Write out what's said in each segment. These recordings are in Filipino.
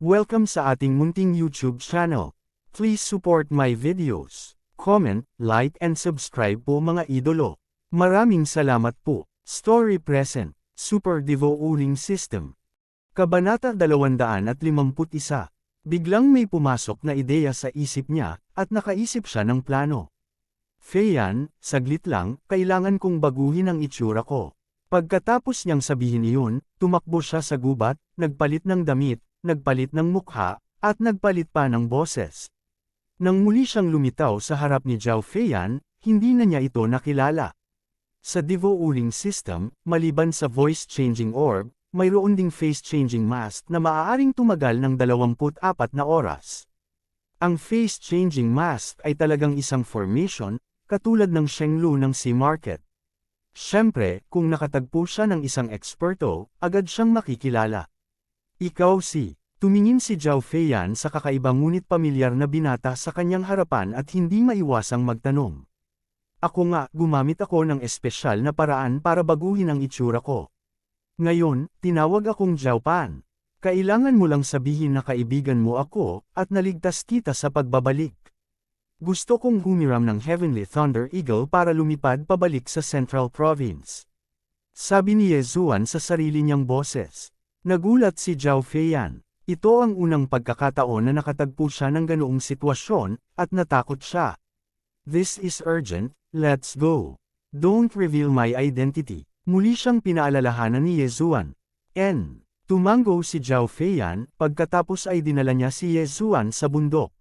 Welcome sa ating munting YouTube channel. Please support my videos. Comment, like and subscribe po mga idolo. Maraming salamat po. Story present. Super Devo Uling System. Kabanata 251. Biglang may pumasok na ideya sa isip niya, at nakaisip siya ng plano. Feiyan, saglit lang, kailangan kong baguhin ang itsura ko. Pagkatapos niyang sabihin iyon, tumakbo siya sa gubat, nagpalit ng damit, nagpalit ng mukha, at nagpalit pa ng boses. Nang muli siyang lumitaw sa harap ni Zhao Feiyan, hindi na niya ito nakilala. Sa Devo Uling System, maliban sa voice-changing orb, mayroon ding face-changing mask na maaaring tumagal ng 24 na oras. Ang face-changing mask ay talagang isang formation, katulad ng Shenglu ng Sea Market. Siyempre, kung nakatagpo siya ng isang eksperto, agad siyang makikilala. Ikaw tumingin si Zhao Feiyan sa kakaibang ngunit pamilyar na binata sa kanyang harapan at hindi maiwasang magtanong. Ako nga, gumamit ako ng espesyal na paraan para baguhin ang itsura ko. Ngayon, tinawag akong Zhao Pan. Kailangan mo lang sabihin na kaibigan mo ako, at naligtas kita sa pagbabalik. Gusto kong humiram ng Heavenly Thunder Eagle para lumipad pabalik sa Central Province. Sabi ni Ye Zuan sa sarili niyang boses. Nagulat si Zhao Feiyan. Ito ang unang pagkakataon na nakatagpo siya ng ganoong sitwasyon, at natakot siya. This is urgent, let's go. Don't reveal my identity. Muli siyang pinaalalahanan ni Ye Zuan. Tumango si Zhao Feiyan, pagkatapos ay dinala niya si Ye Zuan sa bundok.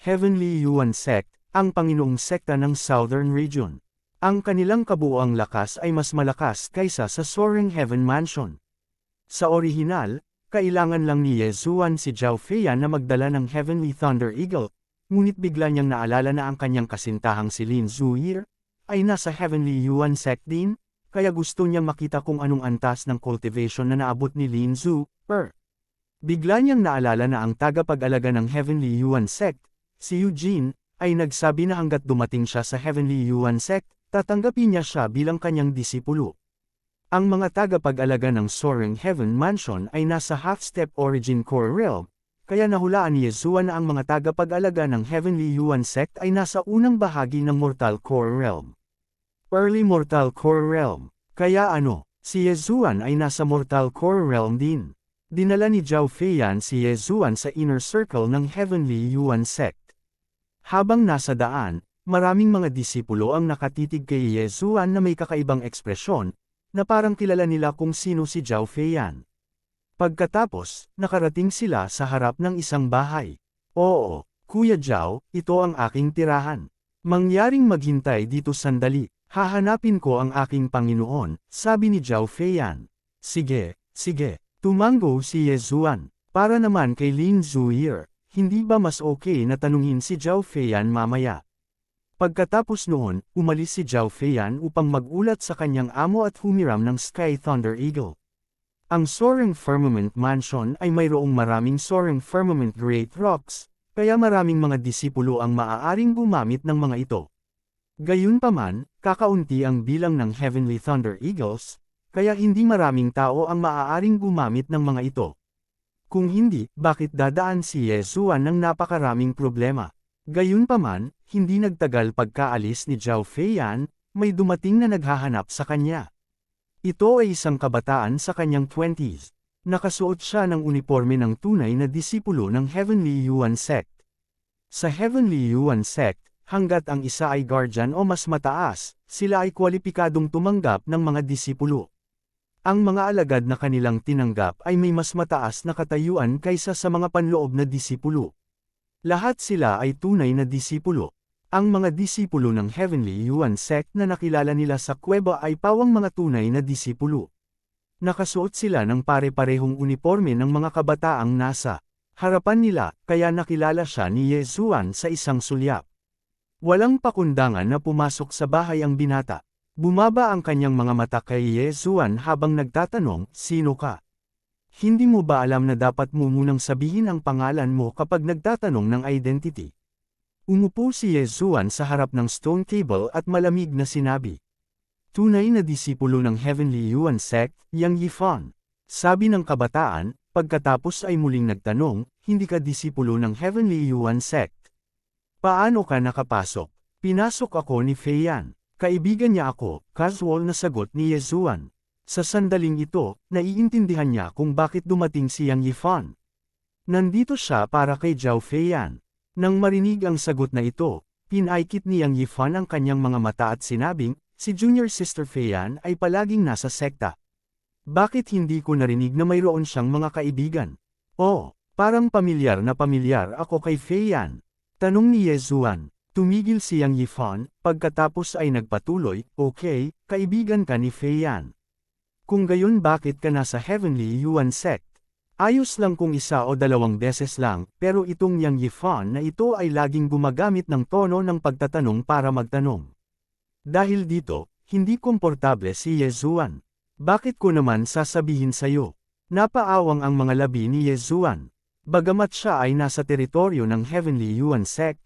Heavenly Yuan Sect, ang Panginoong Sekta ng Southern Region. Ang kanilang kabuoang lakas ay mas malakas kaysa sa Soaring Heaven Mansion. Sa orihinal, kailangan lang ni Ye Zuan si Zhao Feiyan na magdala ng Heavenly Thunder Eagle, ngunit bigla niyang naalala na ang kanyang kasintahang si Lin Zuir ay nasa Heavenly Yuan Sect din, kaya gusto niyang makita kung anong antas ng cultivation na naabot ni Lin Zuir. Bigla niyang naalala na ang tagapag-alaga ng Heavenly Yuan Sect, si Eugene, ay nagsabi na hanggat dumating siya sa Heavenly Yuan Sect, tatanggapin niya siya bilang kanyang disipulo. Ang mga tagapag-alaga ng Soaring Heaven Mansion ay nasa half-step Origin Core Realm, kaya nahulaan ni Ye Zuan na ang mga tagapag-alaga ng Heavenly Yuan Sect ay nasa unang bahagi ng Mortal Core Realm. Early Mortal Core Realm. Kaya si Ye Zuan ay nasa Mortal Core Realm din. Dinala ni Zhao Feiyan si Ye Zuan sa inner circle ng Heavenly Yuan Sect. Habang nasa daan, maraming mga disipulo ang nakatitig kay Ye Zuan na may kakaibang ekspresyon, na parang kilala nila kung sino si Zhao Feiyan. Pagkatapos, nakarating sila sa harap ng isang bahay. Oo, Kuya Zhao, ito ang aking tirahan. Mangyaring maghintay dito sandali, hahanapin ko ang aking Panginoon, sabi ni Zhao Feiyan. Sige, tumango si Ye Zuan. Para naman kay Lin Zuir, hindi ba mas okay na tanungin si Zhao Feiyan mamaya? Pagkatapos noon, umalis si Zhao Feiyan upang magulat sa kanyang amo at humiram ng Sky Thunder Eagle. Ang Soaring Firmament Mansion ay mayroong maraming Soaring Firmament Great Rocks, kaya maraming mga disipulo ang maaaring gumamit ng mga ito. Gayunpaman, kakaunti ang bilang ng Heavenly Thunder Eagles, kaya hindi maraming tao ang maaaring gumamit ng mga ito. Kung hindi, bakit dadaan si Ye Zuan ng napakaraming problema? Gayunpaman, hindi nagtagal pagkaalis ni Zhao Feiyan, may dumating na naghahanap sa kanya. Ito ay isang kabataan sa kanyang 20s. Nakasuot siya ng uniforme ng tunay na disipulo ng Heavenly Yuan Sect. Sa Heavenly Yuan Sect, hanggat ang isa ay guardian o mas mataas, sila ay kwalipikadong tumanggap ng mga disipulo. Ang mga alagad na kanilang tinanggap ay may mas mataas na katayuan kaysa sa mga panloob na disipulo. Lahat sila ay tunay na disipulo. Ang mga disipulo ng Heavenly Yuan Sect na nakilala nila sa kuweba ay pawang mga tunay na disipulo. Nakasuot sila ng pare-parehong uniforme ng mga kabataang nasa harapan nila, kaya nakilala siya ni Ye Zuan sa isang sulyap. Walang pakundangan na pumasok sa bahay ang binata. Bumaba ang kanyang mga mata kay Ye Zuan habang nagtatanong, sino ka? Hindi mo ba alam na dapat mo munang sabihin ang pangalan mo kapag nagtatanong ng identity? Umupo si Ye Zuan sa harap ng stone table at malamig na sinabi. Tunay na disipulo ng Heavenly Yuan Sect, Yang Yifan. Sabi ng kabataan, pagkatapos ay muling nagtanong, hindi ka disipulo ng Heavenly Yuan sect. Paano ka nakapasok? Pinasok ako ni Fei Yan. Kaibigan niya ako, casual na sagot ni Yezuan. Sa sandaling ito, naiintindihan niya kung bakit dumating si Yang Yifan. Nandito siya para kay Zhao Feiyan. Nang marinig ang sagot na ito, pinaikit ni Yang Yifan ang kanyang mga mata at sinabing, si Junior Sister Feiyan ay palaging nasa sekta. Bakit hindi ko narinig na mayroon siyang mga kaibigan? Oh, parang pamilyar ako kay Feiyan. Tanong ni Yezuan. Tumigil si Yang Yifan, pagkatapos ay nagpatuloy, okay, kaibigan ka ni Feiyan. Kung gayon bakit ka nasa Heavenly Yuan sect? Ayos lang kung isa o dalawang beses lang, pero itong Yang Yifan na ito ay laging gumagamit ng tono ng pagtatanong para magtanong. Dahil dito, hindi komportable si Yezuan. Bakit ko naman sasabihin sa'yo? Napaawang ang mga labi ni Yezuan. Bagamat siya ay nasa teritoryo ng Heavenly Yuan sect,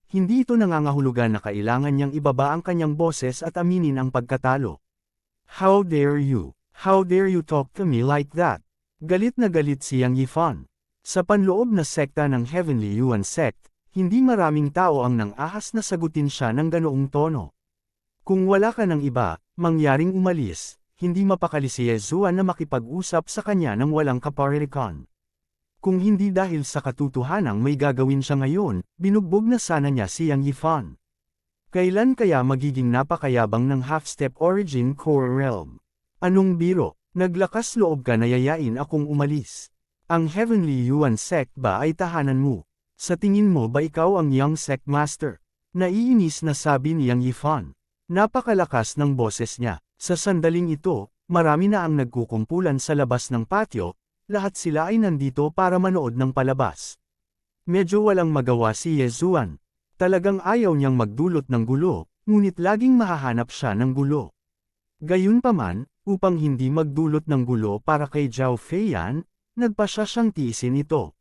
hindi ito nangangahulugan na kailangan niyang ibaba ang kanyang boses at aminin ang pagkatalo. How dare you? How dare you talk to me like that? Galit na galit si Yang Yifan. Sa panloob na sekta ng Heavenly Yuan sect, hindi maraming tao ang nang-ahas na sagutin siya ng ganoong tono. Kung wala ka ng iba, mangyaring umalis, hindi mapakali si Yezuan na makipag-usap sa kanya ng walang kaparirikan. Kung hindi dahil sa katotohanang may gagawin siya ngayon, binugbog na sana niya si Yang Yifan. Kailan kaya magiging napakayabang ng half-step origin core realm? Anong biro? Naglakas loob ka na yayain akong umalis. Ang Heavenly Yuan sect ba ay tahanan mo? Sa tingin mo ba ikaw ang Young Sect Master? Naiinis na sabi ni Yang Yifan. Napakalakas ng boses niya. Sa sandaling ito, marami na ang nagkukumpulan sa labas ng patio. Lahat sila ay nandito para manood ng palabas. Medyo walang magawa si Yezuan. Talagang ayaw niyang magdulot ng gulo, ngunit laging mahahanap siya ng gulo. Gayunpaman, upang hindi magdulot ng gulo para kay Zhao Feiyan, nagpasya siyang tiisin ito.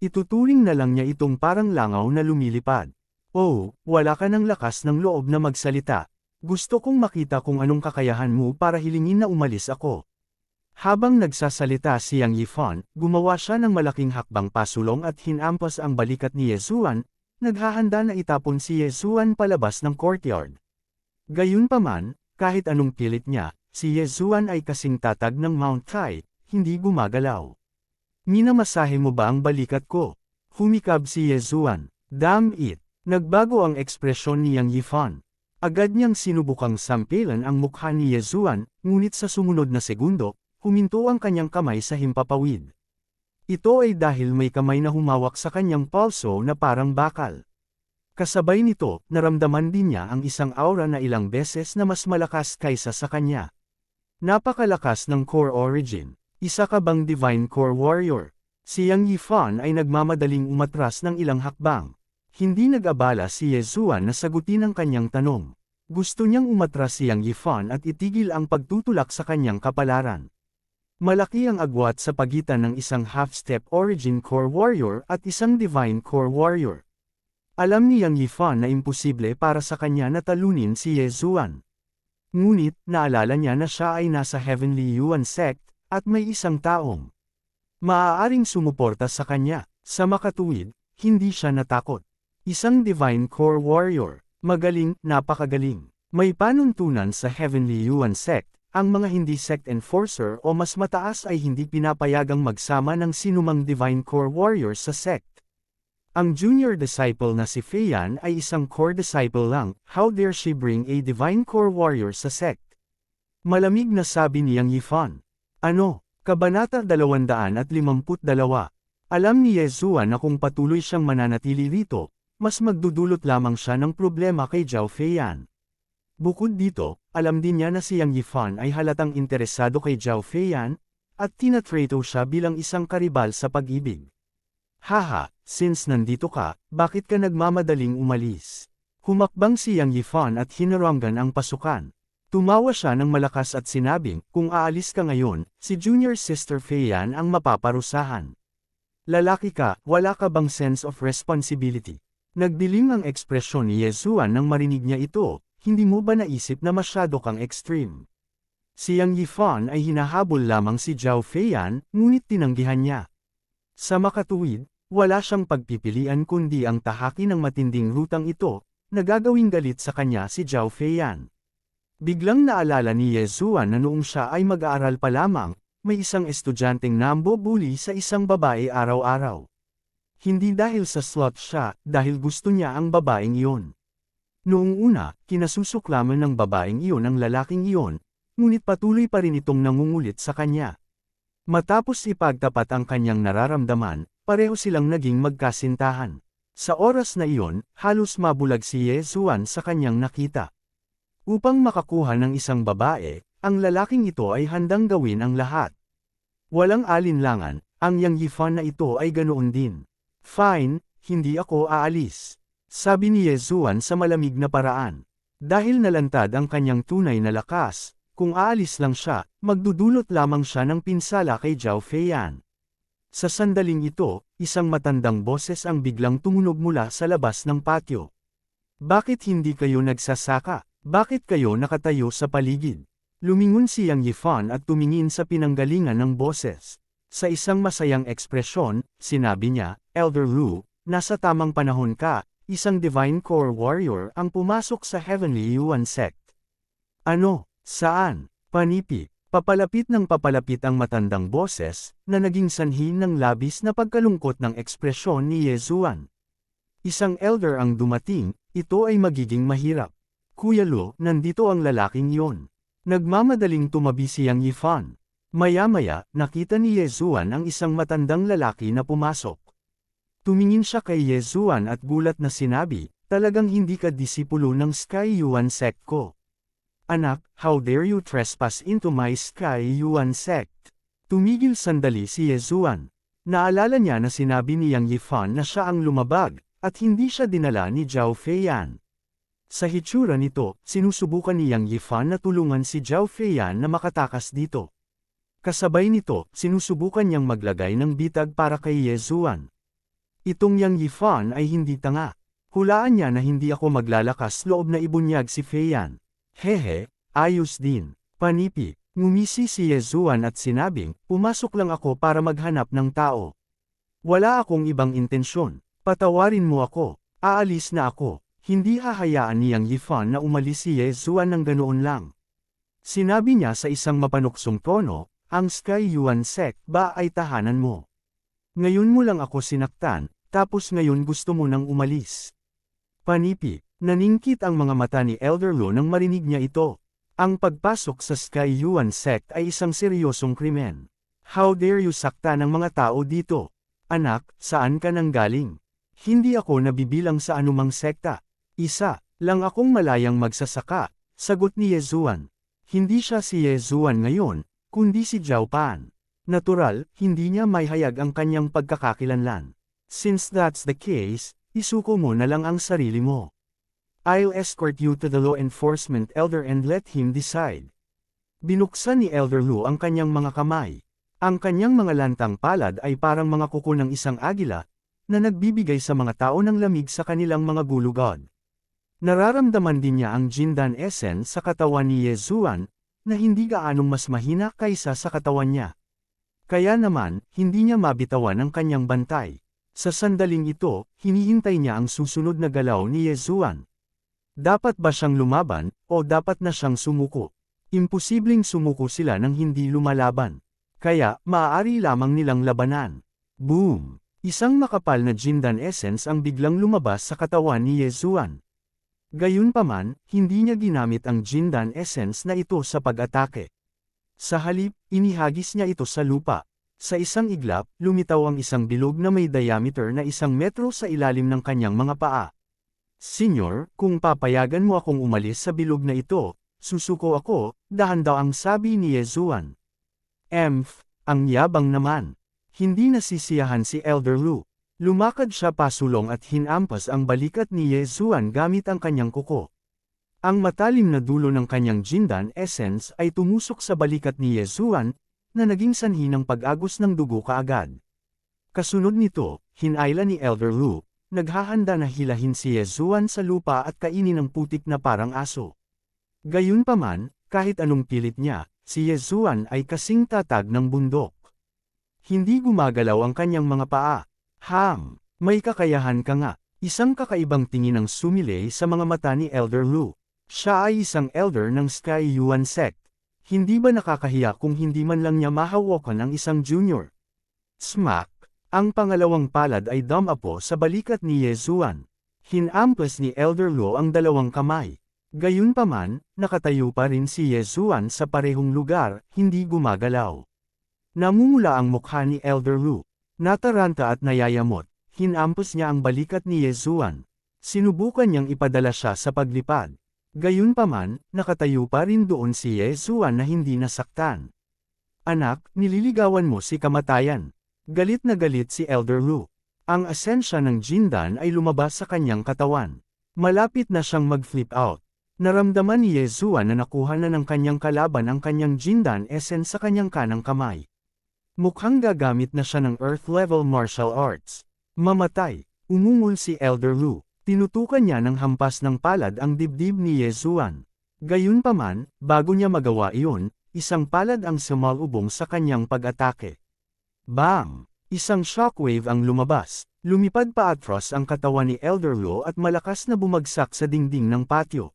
Ituturing na lang niya itong parang langaw na lumilipad. Oh, wala ka ng lakas ng loob na magsalita. Gusto kong makita kung anong kakayahan mo para hilingin na umalis ako. Habang nagsasalita si Yang Yifan, gumawa siya ng malaking hakbang pasulong at hinampas ang balikat ni Yezuan, naghahanda na itapon si Yezuan palabas ng courtyard. Gayunpaman, kahit anong pilit niya, si Yezuan ay kasing tatag ng Mount Tai, hindi gumagalaw. Minamasahe mo ba ang balikat ko? Humikab si Yezuan. Damn it! Nagbago ang ekspresyon ni Yang Yifan. Agad niyang sinubukang sampilan ang mukha ni Yezuan, ngunit sa sumunod na segundo, huminto ang kanyang kamay sa himpapawid. Ito ay dahil may kamay na humawak sa kanyang palso na parang bakal. Kasabay nito, naramdaman din niya ang isang aura na ilang beses na mas malakas kaysa sa kanya. Napakalakas ng core origin. Isa ka bang Divine Core Warrior? Si Yang Yifan ay nagmamadaling umatras ng ilang hakbang. Hindi nag-abala si Yezuan na sagutin ang kanyang tanong. Gusto niyang umatras si Yang Yifan at itigil ang pagtutulak sa kanyang kapalaran. Malaki ang agwat sa pagitan ng isang half-step origin core warrior at isang divine core warrior. Alam ni Yang Yifan na imposible para sa kanya na talunin si Yezuan. Ngunit, naalala niya na siya ay nasa Heavenly Yuan sect, at may isang taong maaaring sumuporta sa kanya. Sa makatuwid, hindi siya natakot. Isang divine core warrior, magaling, napakagaling. May panuntunan sa Heavenly Yuan sect. Ang mga hindi sect enforcer o mas mataas ay hindi pinapayagang magsama ng sinumang Divine Core Warrior sa sect. Ang junior disciple na si Feiyan ay isang core disciple lang, how dare she bring a Divine Core Warrior sa sect? Malamig na sabi ni Yang Yifan. Ano? Kabanata 252. Alam ni Yezuan na kung patuloy siyang mananatili rito, mas magdudulot lamang siya ng problema kay Zhao Feiyan. Bukod dito, alam din niya na si Yang Yifan ay halatang interesado kay Zhao Feiyan, at tinatrato siya bilang isang karibal sa pag-ibig. Haha, since nandito ka, bakit ka nagmamadaling umalis? Humakbang si Yang Yifan at hinarangan ang pasukan. Tumawa siya ng malakas at sinabing, kung aalis ka ngayon, si Junior Sister Feiyan ang mapaparusahan. Lalaki ka, wala ka bang sense of responsibility? Nagdilim ang ekspresyon ni Yezuan nang marinig niya ito. Hindi mo ba naisip na masyado kang extreme? Si Yang Yifan ay hinahabol lamang si Zhao Feiyan, ngunit tinanggihan niya. Sa makatuwid, wala siyang pagpipilian kundi ang tahaki ng matinding rutang ito, na gagawing galit sa kanya si Zhao Feiyan. Biglang naalala ni Ye Zuan na noong siya ay mag-aaral pa lamang, may isang estudyanteng nambubuli sa isang babae araw-araw. Hindi dahil sa slut siya, dahil gusto niya ang babaeng iyon. Noong una, kinasusuklaman ng babaeng iyon ang lalaking iyon, ngunit patuloy pa rin itong nangungulit sa kanya. Matapos ipagtapat ang kanyang nararamdaman, pareho silang naging magkasintahan. Sa oras na iyon, halos mabulag si Ye Zuan sa kanyang nakita. Upang makakuha ng isang babae, ang lalaking ito ay handang gawin ang lahat. Walang alinlangan, ang Yang Yifan na ito ay ganoon din. Fine, hindi ako aalis. Sabi ni Ye Zuan sa malamig na paraan. Dahil nalantad ang kanyang tunay na lakas, kung aalis lang siya, magdudulot lamang siya ng pinsala kay Zhao Feiyan. Sa sandaling ito, isang matandang boses ang biglang tumunog mula sa labas ng patio. Bakit hindi kayo nagsasaka? Bakit kayo nakatayo sa paligid? Lumingon si Yang Yifan at tumingin sa pinanggalingan ng boses. Sa isang masayang ekspresyon, sinabi niya, Elder Lu, nasa tamang panahon ka, isang Divine Core Warrior ang pumasok sa Heavenly Yuan Sect. Ano? Saan? Panipi. Papalapit ng papalapit ang matandang boses, na naging sanhi ng labis na pagkalungkot ng ekspresyon ni Ye Zuan. Isang elder ang dumating, ito ay magiging mahirap. Kuya Lu, nandito ang lalaking iyon. Nagmamadaling tumabi si Yang Yifan. Maya-maya, nakita ni Ye Zuan ang isang matandang lalaki na pumasok. Tumingin siya kay Ye Zuan at gulat na sinabi, talagang hindi ka disipulo ng Sky Yuan Sect ko. Anak, how dare you trespass into my Sky Yuan Sect? Tumigil sandali si Ye Zuan. Naalala niya na sinabi ni Yang Yifan na siya ang lumabag, at hindi siya dinala ni Zhao Feiyan. Sa hitsura nito, sinusubukan ni Yang Yifan na tulungan si Zhao Feiyan na makatakas dito. Kasabay nito, sinusubukan niyang maglagay ng bitag para kay Ye Zuan. Itong Yang Yifan ay hindi tanga. Hulaan niya na hindi ako maglalakas loob na ibunyag si Feiyan. Hehe, ayos din. Panipi, ngumisi si Ye Zuan at sinabing, pumasok lang ako para maghanap ng tao. Wala akong ibang intensyon. Patawarin mo ako. Aalis na ako. Hindi hahayaan ni Yang Yifan na umalis si Ye Zuan ng ganoon lang. Sinabi niya sa isang mapanuksong tono, ang Sky Yuan Sect ba ay tahanan mo? Ngayon mo lang ako sinaktan, tapos ngayon gusto mo nang umalis. Panipi, naningkit ang mga mata ni Elder Lu nang marinig niya ito. Ang pagpasok sa Sky Yuan Sect ay isang seryosong krimen. How dare you sakta ng mga tao dito? Anak, saan ka nang galing? Hindi ako nabibilang sa anumang sekta. Isa, lang akong malayang magsasaka, sagot ni Ye Zuan. Hindi siya si Ye Zuan ngayon, kundi si Zhao Pan. Natural, hindi niya maihayag ang kanyang pagkakakilanlan. Since that's the case, isuko mo na lang ang sarili mo. I'll escort you to the law enforcement elder and let him decide. Binuksan ni Elder Lu ang kanyang mga kamay. Ang kanyang mga lantang palad ay parang mga kuko ng isang agila, na nagbibigay sa mga tao ng lamig sa kanilang mga gulugod. Nararamdaman din niya ang Jindan Essence sa katawan ni Ye Zuan, na hindi gaanong mas mahina kaysa sa katawan niya. Kaya naman, hindi niya mabitawan ang kanyang bantay. Sa sandaling ito, hinihintay niya ang susunod na galaw ni Ye Zuan. Dapat ba siyang lumaban, o dapat na siyang sumuko? Imposibleng sumuko sila nang hindi lumalaban. Kaya, maaari lamang nilang labanan. Boom! Isang makapal na Jindan Essence ang biglang lumabas sa katawan ni Ye Zuan. Gayunpaman, hindi niya ginamit ang Jindan Essence na ito sa pag-atake. Sa halip, inihagis niya ito sa lupa. Sa isang iglap, lumitaw ang isang bilog na may diameter na 1 metro sa ilalim ng kanyang mga paa. Senyor, kung papayagan mo akong umalis sa bilog na ito, susuko ako, dahan-daw ang sabi ni Ye Zuan. Ang yabang naman. Hindi nasisiyahan si Elder Lu. Lumakad siya pasulong at hinampas ang balikat ni Ye Zuan gamit ang kanyang kuko. Ang matalim na dulo ng kanyang Jindan Essence ay tumusok sa balikat ni Ye Zuan, na naging sanhi ng pag-agos ng dugo kaagad. Kasunod nito, hinayla ni Elder Lu, naghahanda na hilahin si Ye Zuan sa lupa at kainin ang putik na parang aso. Gayunpaman, kahit anong pilit niya, si Yezuan ay kasing tatag ng bundok. Hindi gumagalaw ang kanyang mga paa. May kakayahan ka nga. Isang kakaibang tingin ang sumilay sa mga mata ni Elder Lu. Siya ay isang elder ng Sky Yuan Sect. Hindi ba nakakahiya kung hindi man lang niya mahawakan ang isang junior? Smack! Ang pangalawang palad ay dumapo sa balikat ni Yezuan. Hinampas ni Elder Lu ang dalawang kamay. Gayunpaman, nakatayo pa rin si Yezuan sa parehong lugar, hindi gumagalaw. Namumula ang mukha ni Elder Lu. Nataranta at nayayamot. Hinampas niya ang balikat ni Yezuan. Sinubukan niyang ipadala siya sa paglipad. Gayunpaman, nakatayo pa rin doon si Yezuan na hindi nasaktan. Anak, nililigawan mo si kamatayan. Galit na galit si Elder Lu. Ang asensya ng Jindan ay lumabas sa kanyang katawan. Malapit na siyang mag-flip out. Naramdaman ni Yezuan na nakuha na ng kanyang kalaban ang kanyang Jindan essence sa kanyang kanang kamay. Mukhang gagamit na siya ng Earth-level martial arts. Mamatay, umungol si Elder Lu. Tinutukan niya ng hampas ng palad ang dibdib ni Yezuan. Gayunpaman, bago niya magawa iyon, isang palad ang sumalubong sa kanyang pag-atake. Bang! Isang shockwave ang lumabas. Lumipad pa atras ang katawan ni Elder Lu at malakas na bumagsak sa dingding ng patio.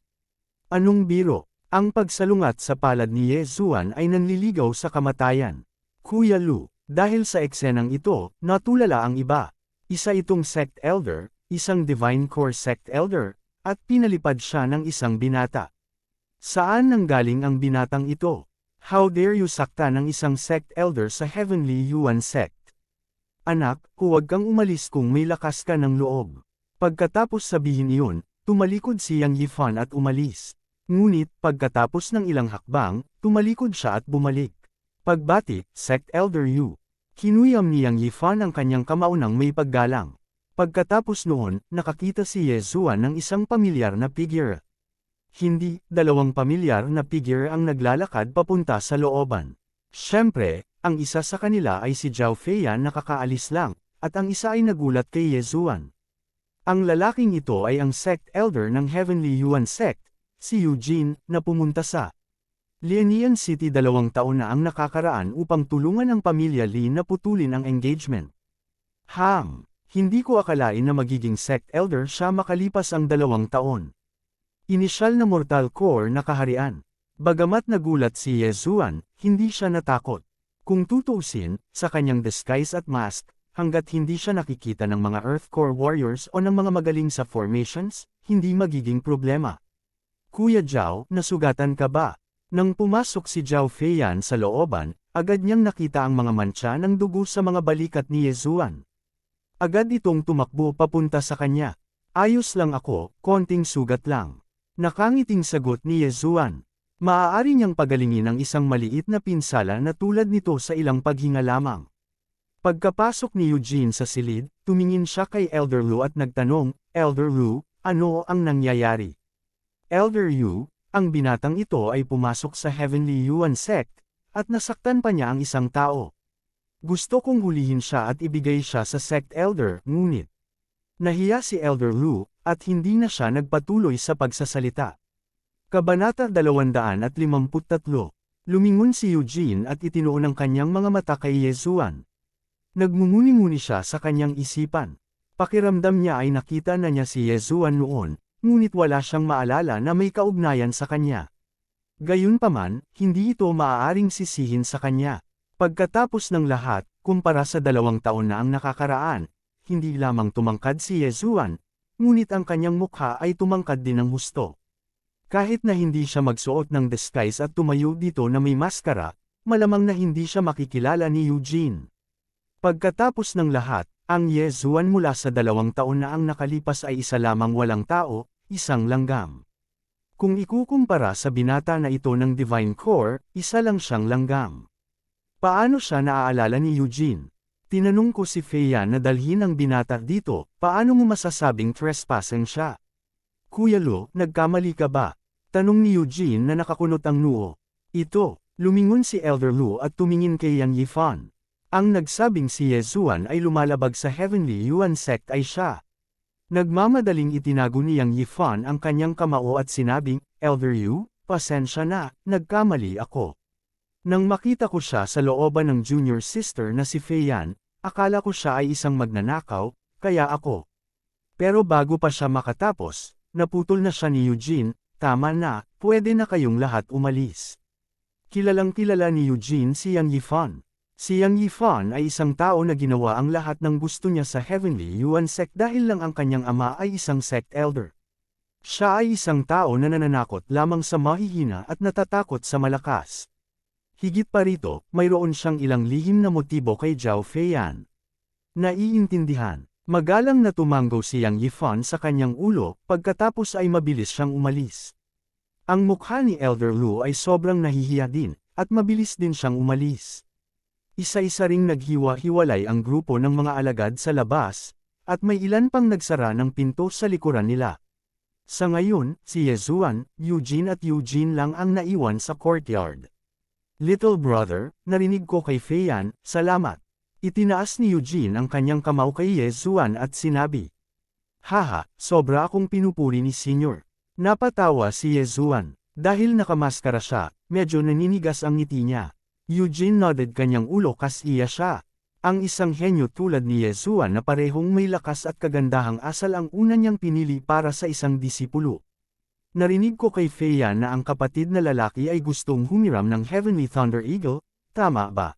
Anong biro? Ang pagsalungat sa palad ni Yezuan ay nanliligaw sa kamatayan. Kuya Lu, dahil sa eksenang ito, natulala ang iba. Isa itong sect elder, isang Divine Core sect elder, at pinalipad siya ng isang binata. Saan nanggaling ang binatang ito? How dare you sakta ng isang sect elder sa Heavenly Yuan sect? Anak, huwag kang umalis kung may lakas ka ng loob. Pagkatapos sabihin iyon, tumalikod si Yang Yifan at umalis. Ngunit, pagkatapos ng ilang hakbang, tumalikod siya at bumalik. Pagbati, Sect Elder Yu. Kinuyam ni Yang Yifan ang kanyang kamao ng may paggalang. Pagkatapos noon, nakakita si Yezuan ng isang pamilyar na figure. Hindi, dalawang pamilyar na figure ang naglalakad papunta sa looban. Siyempre, ang isa sa kanila ay si Zhao Feiyan na kakaalis lang, at ang isa ay nagulat kay Yezuan. Ang lalaking ito ay ang sect elder ng Heavenly Yuan sect, si Eugene, na pumunta sa Lianian City 2 taon na ang nakakaraan upang tulungan ang pamilya Li na putulin ang engagement. Hindi ko akalain na magiging sect elder siya makalipas ang 2 taon. Inisyal na mortal core na kaharian. Bagamat nagulat si Yezuan, hindi siya natakot. Kung tutuusin, sa kanyang disguise at mask, hanggat hindi siya nakikita ng mga Earth Core Warriors o ng mga magaling sa formations, hindi magiging problema. Kuya Zhao, nasugatan ka ba? Nang pumasok si Zhao Feiyan sa looban, agad niyang nakita ang mga mantsa ng dugo sa mga balikat ni Yezuan. Agad itong tumakbo papunta sa kanya. Ayos lang ako, konting sugat lang. Nakangiting sagot ni Yezuan. Maaari niyang pagalingin ang isang maliit na pinsala na tulad nito sa ilang paghinga lamang. Pagkapasok ni Eugene sa silid, tumingin siya kay Elder Lu at nagtanong, Elder Lu, ano ang nangyayari? Elder Yu, ang binatang ito ay pumasok sa Heavenly Yuan sect, at nasaktan pa niya ang isang tao. Gusto kong hulihin siya at ibigay siya sa sect elder, ngunit nahiya si Elder Lu, at hindi na siya nagpatuloy sa pagsasalita. Kabanata 253. Lumingon si Eugene at itinuon ang kanyang mga mata kay Yezuan. Nagmumuni-muni siya sa kanyang isipan. Pakiramdam niya ay nakita na niya si Yezuan noon, ngunit wala siyang maalala na may kaugnayan sa kanya. Gayunpaman, hindi ito maaaring sisihin sa kanya. Pagkatapos ng lahat, kumpara sa 2 taon na ang nakakaraan, hindi lamang tumangkad si Yezuan, ngunit ang kanyang mukha ay tumangkad din ng husto. Kahit na hindi siya magsuot ng disguise at tumayo dito na may maskara, malamang na hindi siya makikilala ni Eugene. Pagkatapos ng lahat, ang Yezuan mula sa 2 taon na ang nakalipas ay isa lamang walang tao, isang langgam. Kung ikukumpara sa binata na ito ng Divine Core, isa lang siyang langgam. Paano siya naaalala ni Eugene? Tinanong ko si Feiyan na dalhin ang binata dito, paano mo masasabing trespassing siya? Kuya Lu, nagkamali ka ba? Tanong ni Eugene na nakakunot ang noo. Ito, lumingon si Elder Lu at tumingin kay Yang Yifan. Ang nagsabing si Yezuan ay lumalabag sa Heavenly Yuan sect ay siya. Nagmamadaling itinago ni Yang Yifan ang kanyang kamao at sinabing, Elder Yu, pasensya na, nagkamali ako. Nang makita ko siya sa looban ng junior sister na si Feiyan, akala ko siya ay isang magnanakaw, kaya ako. Pero bago pa siya makatapos, naputol na siya ni Eugene, tama na, pwede na kayong lahat umalis. Kilalang kilala ni Eugene si Yang Yifan. Si Yang Yifan ay isang tao na ginawa ang lahat ng gusto niya sa Heavenly Yuan sect dahil lang ang kanyang ama ay isang sect elder. Siya ay isang tao na nananakot lamang sa mahihina at natatakot sa malakas. Higit pa rito, mayroon siyang ilang lihim na motibo kay Zhao Feiyan. Naiintindihan. Magalang na tumanggo si Yang Yifan sa kanyang ulo, pagkatapos ay mabilis siyang umalis. Ang mukha ni Elder Lu ay sobrang nahihiya din, at mabilis din siyang umalis. Isa-isa ring naghiwa-hiwalay ang grupo ng mga alagad sa labas, at may ilan pang nagsara ng pinto sa likuran nila. Sa ngayon, si Yezuan, Eugene at Eugene lang ang naiwan sa courtyard. Little brother, narinig ko kay Feiyan, salamat. Itinaas ni Eugene ang kanyang kamao kay Yezuan at sinabi. Haha, sobra akong pinupuri ni Senior. Napatawa si Yezuan. Dahil nakamaskara siya, medyo naninigas ang ngiti niya. Eugene nodded kanyang ulo kas-iya siya. Ang isang henyo tulad ni Yezuan na parehong may lakas at kagandahang asal ang una niyang pinili para sa isang disipulo. Narinig ko kay Feiyan na ang kapatid na lalaki ay gustong humiram ng Heavenly Thunder Eagle, tama ba?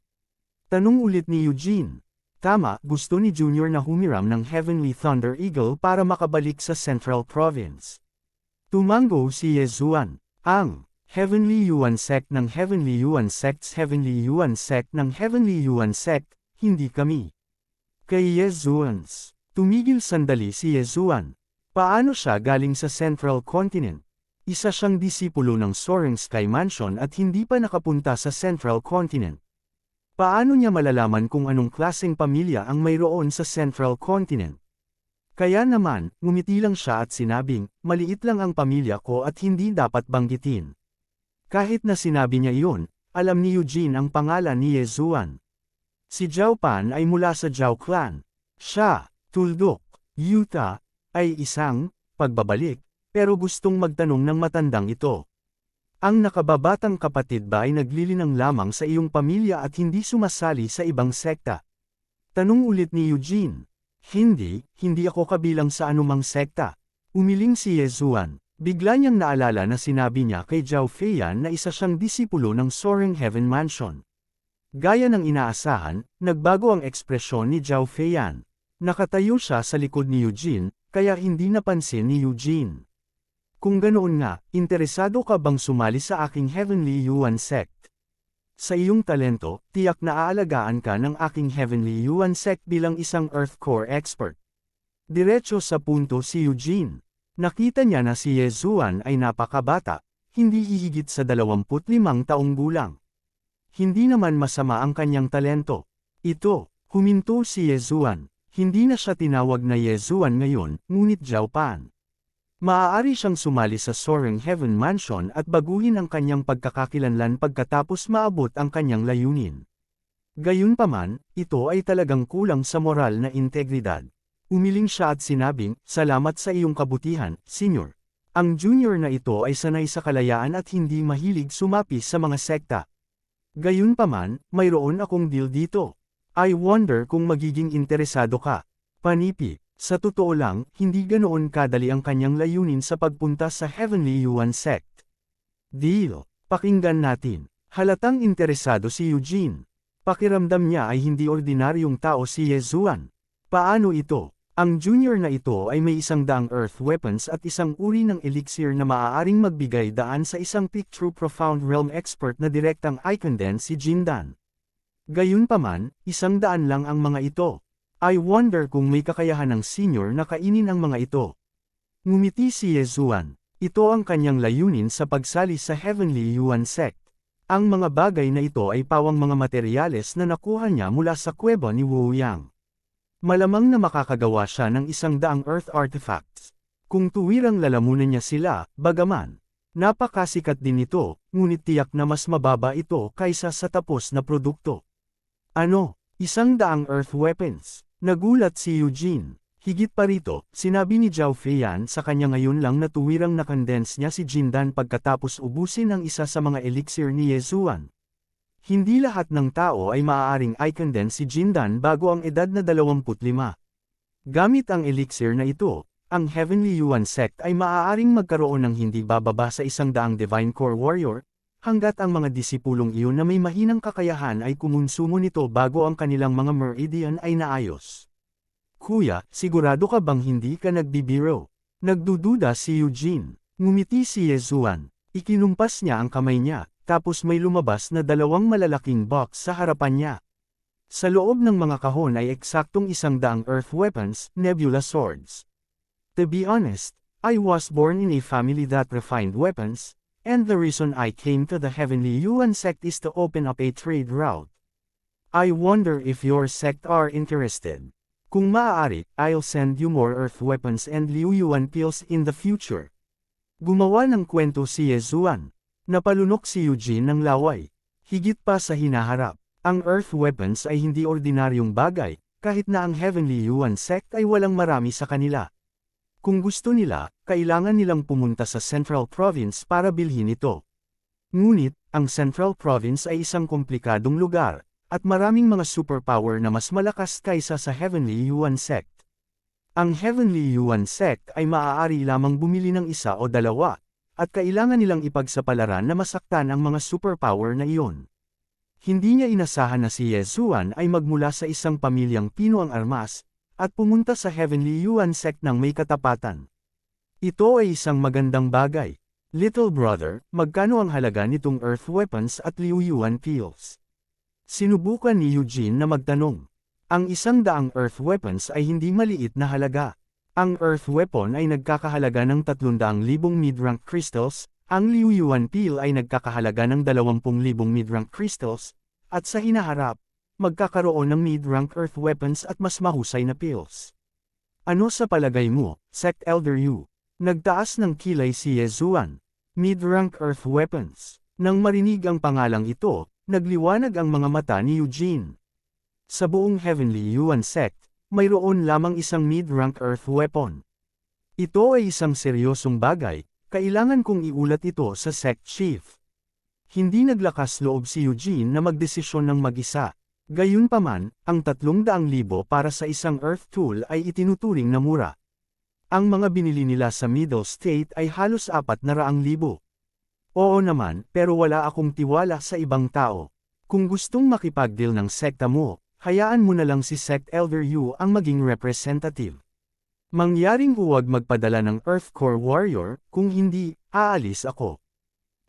Tanong ulit ni Eugene. Tama, gusto ni Junior na humiram ng Heavenly Thunder Eagle para makabalik sa Central Province. Tumango si Yezuan. Ang Heavenly Yuan Sect ng Heavenly Yuan Sect's Heavenly Yuan Sect ng Heavenly Yuan Sect, hindi kami. Kay Yezuans. Tumigil sandali si Yezuan. Paano siya galing sa Central Continent? Isa siyang disipulo ng Soaring Sky Mansion at hindi pa nakapunta sa Central Continent. Paano niya malalaman kung anong klaseng pamilya ang mayroon sa Central Continent? Kaya naman, ngumiti lang siya at sinabing, maliit lang ang pamilya ko at hindi dapat banggitin. Kahit na sinabi niya iyon, alam ni Eugene ang pangalan ni Yezuan. Si Zhao Pan ay mula sa Zhao clan. Siya, tuldok, Yuta, ay isang pagbabalik, pero gustong magtanong ng matandang ito. Ang nakababatang kapatid ba ay naglilinang lamang sa iyong pamilya at hindi sumasali sa ibang sekta? Tanong ulit ni Eugene. Hindi ako kabilang sa anumang sekta. Umiling si Yezuan. Bigla niyang naalala na sinabi niya kay Zhao Feiyan na isa siyang disipulo ng Soaring Heaven Mansion. Gaya ng inaasahan, nagbago ang ekspresyon ni Zhao Feiyan. Nakatayo siya sa likod ni Eugene, kaya hindi napansin ni Eugene. Kung ganoon nga, interesado ka bang sumali sa aking Heavenly Yuan Sect? Sa iyong talento, tiyak na aalagaan ka ng aking Heavenly Yuan Sect bilang isang Earth Core expert. Diretso sa punto si Eugene. Nakita niya na si Yezuan ay napakabata, hindi hihigit sa 25 taong gulang. Hindi naman masama ang kanyang talento. Ito, huminto si Yezuan. Hindi na siya tinawag na Yezuan ngayon, ngunit Zhao Pan. Maaari siyang sumali sa Soaring Heaven Mansion at baguhin ang kanyang pagkakakilanlan pagkatapos maabot ang kanyang layunin. Gayunpaman, ito ay talagang kulang sa moral na integridad. Umiling siya at sinabing, salamat sa iyong kabutihan, Senior. Ang junior na ito ay sanay sa kalayaan at hindi mahilig sumapi sa mga sekta. Gayunpaman, mayroon akong deal dito. I wonder kung magiging interesado ka. Panipi, sa totoo lang, hindi ganoon kadali ang kanyang layunin sa pagpunta sa Heavenly Yuan Sect. Deal, pakinggan natin. Halatang interesado si Eugene. Pakiramdam niya ay hindi ordinaryong tao si Yezuan. Paano ito? Ang junior na ito ay may 100 earth weapons at isang uri ng elixir na maaaring magbigay daan sa isang peak true profound realm expert na direktang icon din si Jindan. Gayunpaman, 100 lang ang mga ito. I wonder kung may kakayahan ng senior na kainin ang mga ito. Ngumiti si Yezuan. Ito ang kanyang layunin sa pagsali sa Heavenly Yuan Sect. Ang mga bagay na ito ay pawang mga materyales na nakuha niya mula sa kuweba ni Wu Yang. Malamang na makakagawa siya ng 100 earth artifacts. Kung tuwirang lalamunan niya sila, bagaman. Napakasikat din ito, ngunit tiyak na mas mababa ito kaysa sa tapos na produkto. Ano? 100 earth weapons? Nagulat si Eugene. Higit pa rito, sinabi ni Zhao Feiyan sa kanya ngayon lang na tuwirang nakondense niya si Jindan pagkatapos ubusin ang isa sa mga elixir ni Yezuan. Hindi lahat ng tao ay maaaring i-condense si Jindan bago ang edad na 25. Gamit ang elixir na ito, ang Heavenly Yuan Sect ay maaaring magkaroon ng hindi bababa sa 100 Divine Core Warrior, hanggat ang mga disipulong iyon na may mahinang kakayahan ay kumonsumo nito bago ang kanilang mga meridian ay naayos. Kuya, sigurado ka bang hindi ka nagbibiro? Nagdududa si Eugene. Ngumiti si Yezuan. Ikinumpas niya ang kamay niya, tapos may lumabas na 2 malalaking box sa harapan niya. Sa loob ng mga kahon ay eksaktong 100 earth weapons, nebula swords. To be honest, I was born in a family that refined weapons, and the reason I came to the Heavenly Yuan Sect is to open up a trade route. I wonder if your sect are interested. Kung maaari, I'll send you more earth weapons and Liu Yuan pills in the future. Gumawa ng kwento si Yezuan. Napalunok si Eugene ng laway. Higit pa sa hinaharap. Ang earth weapons ay hindi ordinaryong bagay, kahit na ang Heavenly Yuan Sect ay walang marami sa kanila. Kung gusto nila, kailangan nilang pumunta sa Central Province para bilhin ito. Ngunit, ang Central Province ay isang komplikadong lugar, at maraming mga superpower na mas malakas kaysa sa Heavenly Yuan Sect. Ang Heavenly Yuan Sect ay maaari lamang bumili ng 1 o 2, at kailangan nilang ipagsapalaran na masaktan ang mga superpower na iyon. Hindi niya inasahan na si Yezuan ay magmula sa isang pamilyang Pino ang armas, at pumunta sa Heavenly Yuan Sect ng may katapatan. Ito ay isang magandang bagay. Little brother, magkano ang halaga nitong earth weapons at Liu Yuan pills? Sinubukan ni Eugene na magtanong. Ang 100 earth weapons ay hindi maliit na halaga. Ang earth weapon ay nagkakahalaga ng 300,000 mid-rank crystals, ang Liu Yuan pill ay nagkakahalaga ng 20,000 mid-rank crystals, at sa hinaharap, magkakaroon ng mid-rank earth weapons at mas mahusay na pills. Ano sa palagay mo, Sect Elder Yu? Nagtaas ng kilay si Yezuan. Mid-rank earth weapons. Nang marinig ang pangalang ito, nagliwanag ang mga mata ni Eugene. Sa buong Heavenly Yuan Sect, mayroon lamang isang mid-rank earth weapon. Ito ay isang seryosong bagay. Kailangan kong iulat ito sa Sect Chief. Hindi naglakas loob si Eugene na magdesisyon ng mag-isa. Gayunpaman, ang 300,000 para sa isang earth tool ay itinuturing na mura. Ang mga binili nila sa Middle State ay halos 400,000. Oo naman, pero wala akong tiwala sa ibang tao. Kung gustong makipag-deal ng sekta mo, hayaan mo na lang si Sect Elder Yu ang maging representative. Mangyaring huwag magpadala ng Earth Core Warrior, kung hindi, aalis ako.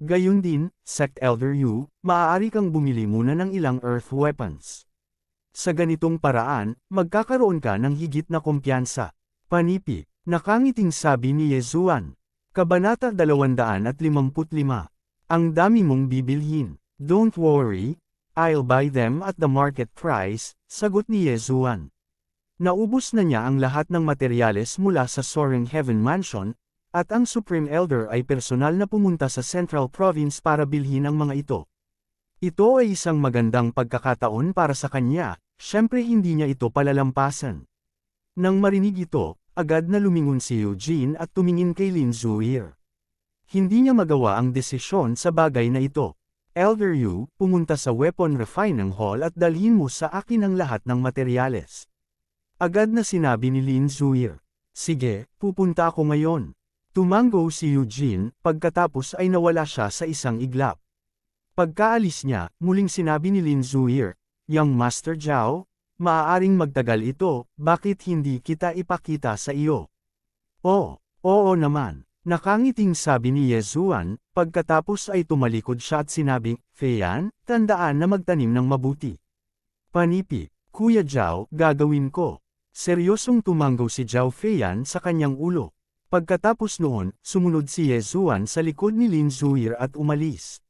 Gayun din, Sect Elder Yu, maaari kang bumili muna ng ilang Earth Weapons. Sa ganitong paraan, magkakaroon ka ng higit na kumpiyansa. Panipi, nakangiting sabi ni Yezuan. Kabanata 255. Ang dami mong bibilhin. Don't worry, I'll buy them at the market price, sagot ni Yezuan. Naubos na niya ang lahat ng materyales mula sa Soaring Heaven Mansion, at ang Supreme Elder ay personal na pumunta sa Central Province para bilhin ang mga ito. Ito ay isang magandang pagkakataon para sa kanya, syempre hindi niya ito palalampasan. Nang marinig ito, agad na lumingon si Eugene at tumingin kay Lin Zuir. Hindi niya magawa ang desisyon sa bagay na ito. Elder Yu, pumunta sa Weapon Refining Hall at dalhin mo sa akin ang lahat ng materyales. Agad na sinabi ni Lin Zuir. Sige, pupunta ako ngayon. Tumango si Eugene, pagkatapos ay nawala siya sa isang iglap. Pagkaalis niya, muling sinabi ni Lin Zuir, Young Master Zhao, maaaring magtagal ito, bakit hindi kita ipakita sa iyo? Oo naman. Nakangiting sabi ni Yezuan, pagkatapos ay tumalikod siya at sinabing, Feiyan, tandaan na magtanim ng mabuti. Panipi, Kuya Zhao, gagawin ko. Seryosong tumango si Zhao Feiyan sa kanyang ulo. Pagkatapos noon, sumunod si Yezuan sa likod ni Lin Zuir at umalis.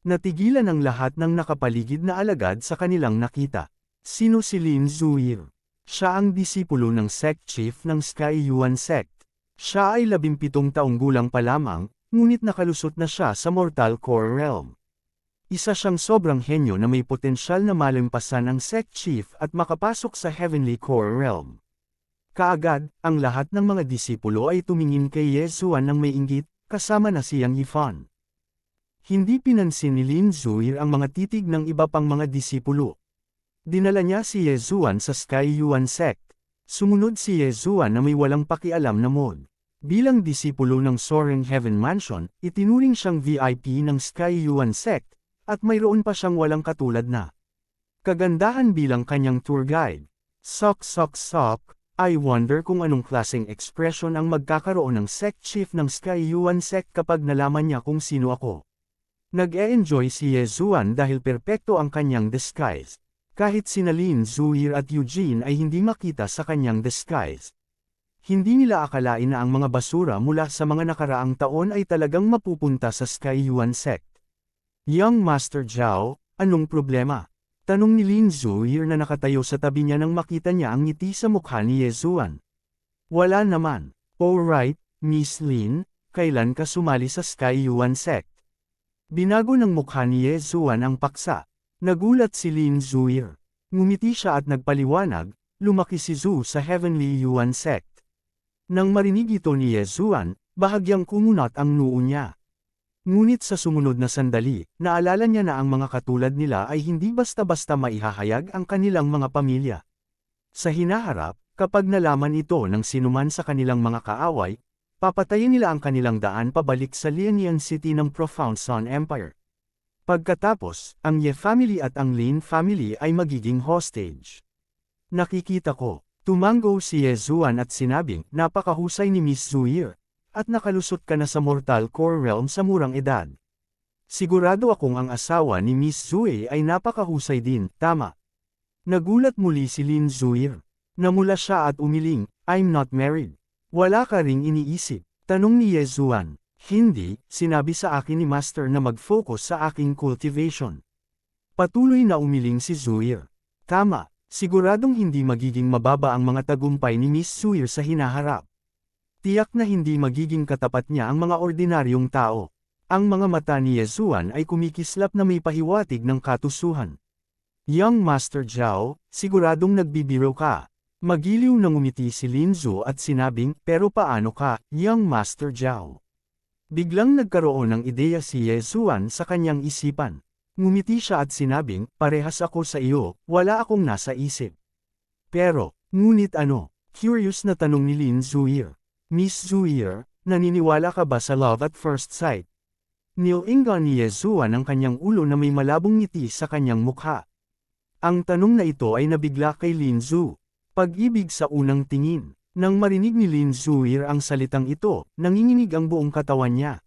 Natigilan ang lahat ng nakapaligid na alagad sa kanilang nakita. Sino si Lin Zuir? Siya ang disipulo ng Sect Chief ng Sky Yuan Sect. Siya ay 17 taong gulang pa lamang, ngunit nakalusot na siya sa Mortal Core Realm. Isa siyang sobrang henyo na may potensyal na malampasan ang Sect Chief at makapasok sa Heavenly Core Realm. Kaagad, ang lahat ng mga disipulo ay tumingin kay Yezuan ng may inggit, kasama na siyang Yifan. Hindi pinansin ni Lin Zuir ang mga titig ng iba pang mga disipulo. Dinala niya si Yezuan sa Sky Yuan sect. Sumunod si Yezuan na may walang pakialam na mod. Bilang disipulo ng Soaring Heaven Mansion, itinuring siyang VIP ng Sky Yuan sect, at mayroon pa siyang walang katulad na kagandahan bilang kanyang tour guide. Sok, I wonder kung anong klaseng ekspresyon ang magkakaroon ng sect chief ng Sky Yuan sect kapag nalaman niya kung sino ako. Nag-e-enjoy si Yezuan dahil perpekto ang kanyang disguise. Kahit sina Lin Zuir at Eugene ay hindi makita sa kanyang disguise. Hindi nila akalain na ang mga basura mula sa mga nakaraang taon ay talagang mapupunta sa Sky Yuan sect. Young Master Zhao, anong problema? Tanong ni Lin Zuir na nakatayo sa tabi niya nang makita niya ang ngiti sa mukha ni Yezuan. Wala naman. Alright, Miss Lin, kailan ka sumali sa Sky Yuan sect? Binago ng mukha ni Yezuan ang paksa. Nagulat si Lin Zuir. Ngumiti siya at nagpaliwanag, lumaki si Zhu sa Heavenly Yuan sect. Nang marinig ito ni Yezuan, bahagyang kumunat ang noo niya. Ngunit sa sumunod na sandali, naalala niya na ang mga katulad nila ay hindi basta-basta maihahayag ang kanilang mga pamilya. Sa hinaharap, kapag nalaman ito ng sinuman sa kanilang mga kaaway, papatayin nila ang kanilang daan pabalik sa Lianian City ng Profound Sun Empire. Pagkatapos, ang Ye family at ang Lin family ay magiging hostage. Nakikita ko, tumango si Yezuan at sinabing, napakahusay ni Miss Zuir. At nakalusot ka na sa Mortal Core Realm sa murang edad. Sigurado akong ang asawa ni Miss Zui ay napakahusay din, tama. Nagulat muli si Lin Zuir. Namula siya at umiling, I'm not married. Wala ka ring iniisip, tanong ni Yezuan. Hindi, sinabi sa akin ni Master na mag-focus sa aking cultivation. Patuloy na umiling si Zuir. Tama, siguradong hindi magiging mababa ang mga tagumpay ni Miss Zuir sa hinaharap. Tiyak na hindi magiging katapat niya ang mga ordinaryong tao. Ang mga mata ni Yezuan ay kumikislap na may pahiwatig ng katusuhan. Young Master Zhao, siguradong nagbibiro ka. Magiliw na ngumiti si Lin Zhu at sinabing, pero paano ka, Young Master Zhao? Biglang nagkaroon ng ideya si Yezuan sa kanyang isipan. Ngumiti siya at sinabing, parehas ako sa iyo, wala akong nasa isip. Pero, ngunit ano? Curious na tanong ni Lin Zuir. Miss Zuir, naniniwala ka ba sa love at first sight? Nilingan ni Yezuan ang kanyang ulo na may malabong ngiti sa kanyang mukha. Ang tanong na ito ay nabigla kay Lin Zhu. Pag-ibig sa unang tingin. Nang marinig ni Lin Zuir ang salitang ito, nanginginig ang buong katawan niya.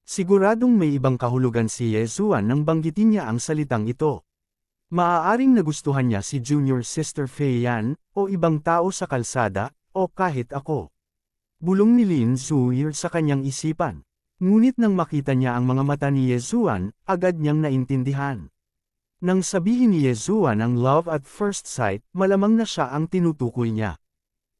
Siguradong may ibang kahulugan si Yezuan nang banggitin niya ang salitang ito. Maaaring nagustuhan niya si Junior Sister Fei Yan, o ibang tao sa kalsada, o kahit ako. Bulong ni Lin Zuir sa kanyang isipan. Ngunit nang makita niya ang mga mata ni Yezuan, agad niyang naintindihan. Nang sabihin ni Yezuan ang love at first sight, malamang na siya ang tinutukoy niya.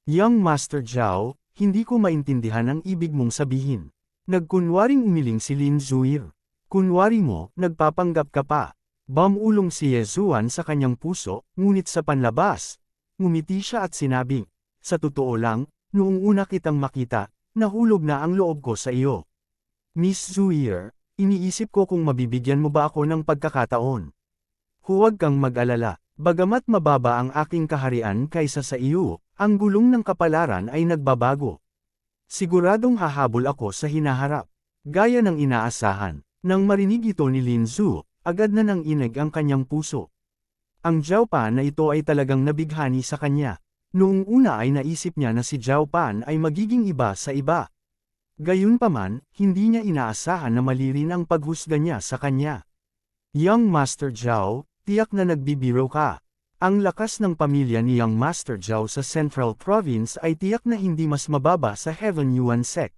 Young Master Zhao, hindi ko maintindihan ang ibig mong sabihin. Nagkunwaring umiling si Lin Zuir. Kunwari mo, nagpapanggap ka pa. Bumulong si Yezuan sa kanyang puso, ngunit sa panlabas. Ngumiti siya at sinabing, sa totoo lang, noong una kitang makita, nahulog na ang loob ko sa iyo. Miss Zuir, iniisip ko kung mabibigyan mo ba ako ng pagkakataon. Huwag kang mag-alala, bagamat mababa ang aking kaharian kaysa sa iyo, ang gulong ng kapalaran ay nagbabago. Siguradong hahabol ako sa hinaharap. Gaya ng inaasahan, nang marinig ito ni Lin Zhu, agad na nanginig ang kanyang puso. Ang Zhao Pan na ito ay talagang nabighani sa kanya. Noong una ay naisip niya na si Zhao Pan ay magiging iba sa iba. Gayunpaman, hindi niya inaasahan na mali rin ang paghusga niya sa kanya. Young Master Zhao, tiyak na nagbibiro ka. Ang lakas ng pamilya ni Young Master Zhao sa Central Province ay tiyak na hindi mas mababa sa Heaven Yuan sect.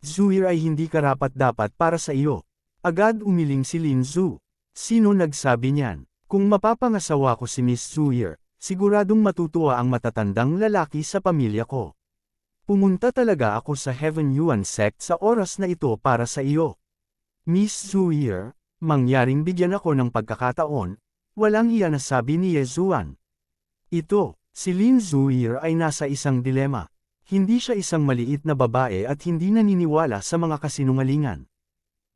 Zuir ay hindi karapat-dapat para sa iyo. Agad umiling si Lin Zhu. Sino nagsabi niyan? Kung mapapangasawa ko si Miss Zuir, siguradong matutuwa ang matatandang lalaki sa pamilya ko. Pumunta talaga ako sa Heaven Yuan sect sa oras na ito para sa iyo. Miss Zuir, mangyaring bigyan ako ng pagkakataon, walang hiya na sabi ni Yezuan. Ito, si Lin Zuir ay nasa isang dilema. Hindi siya isang maliit na babae at hindi naniniwala sa mga kasinungalingan.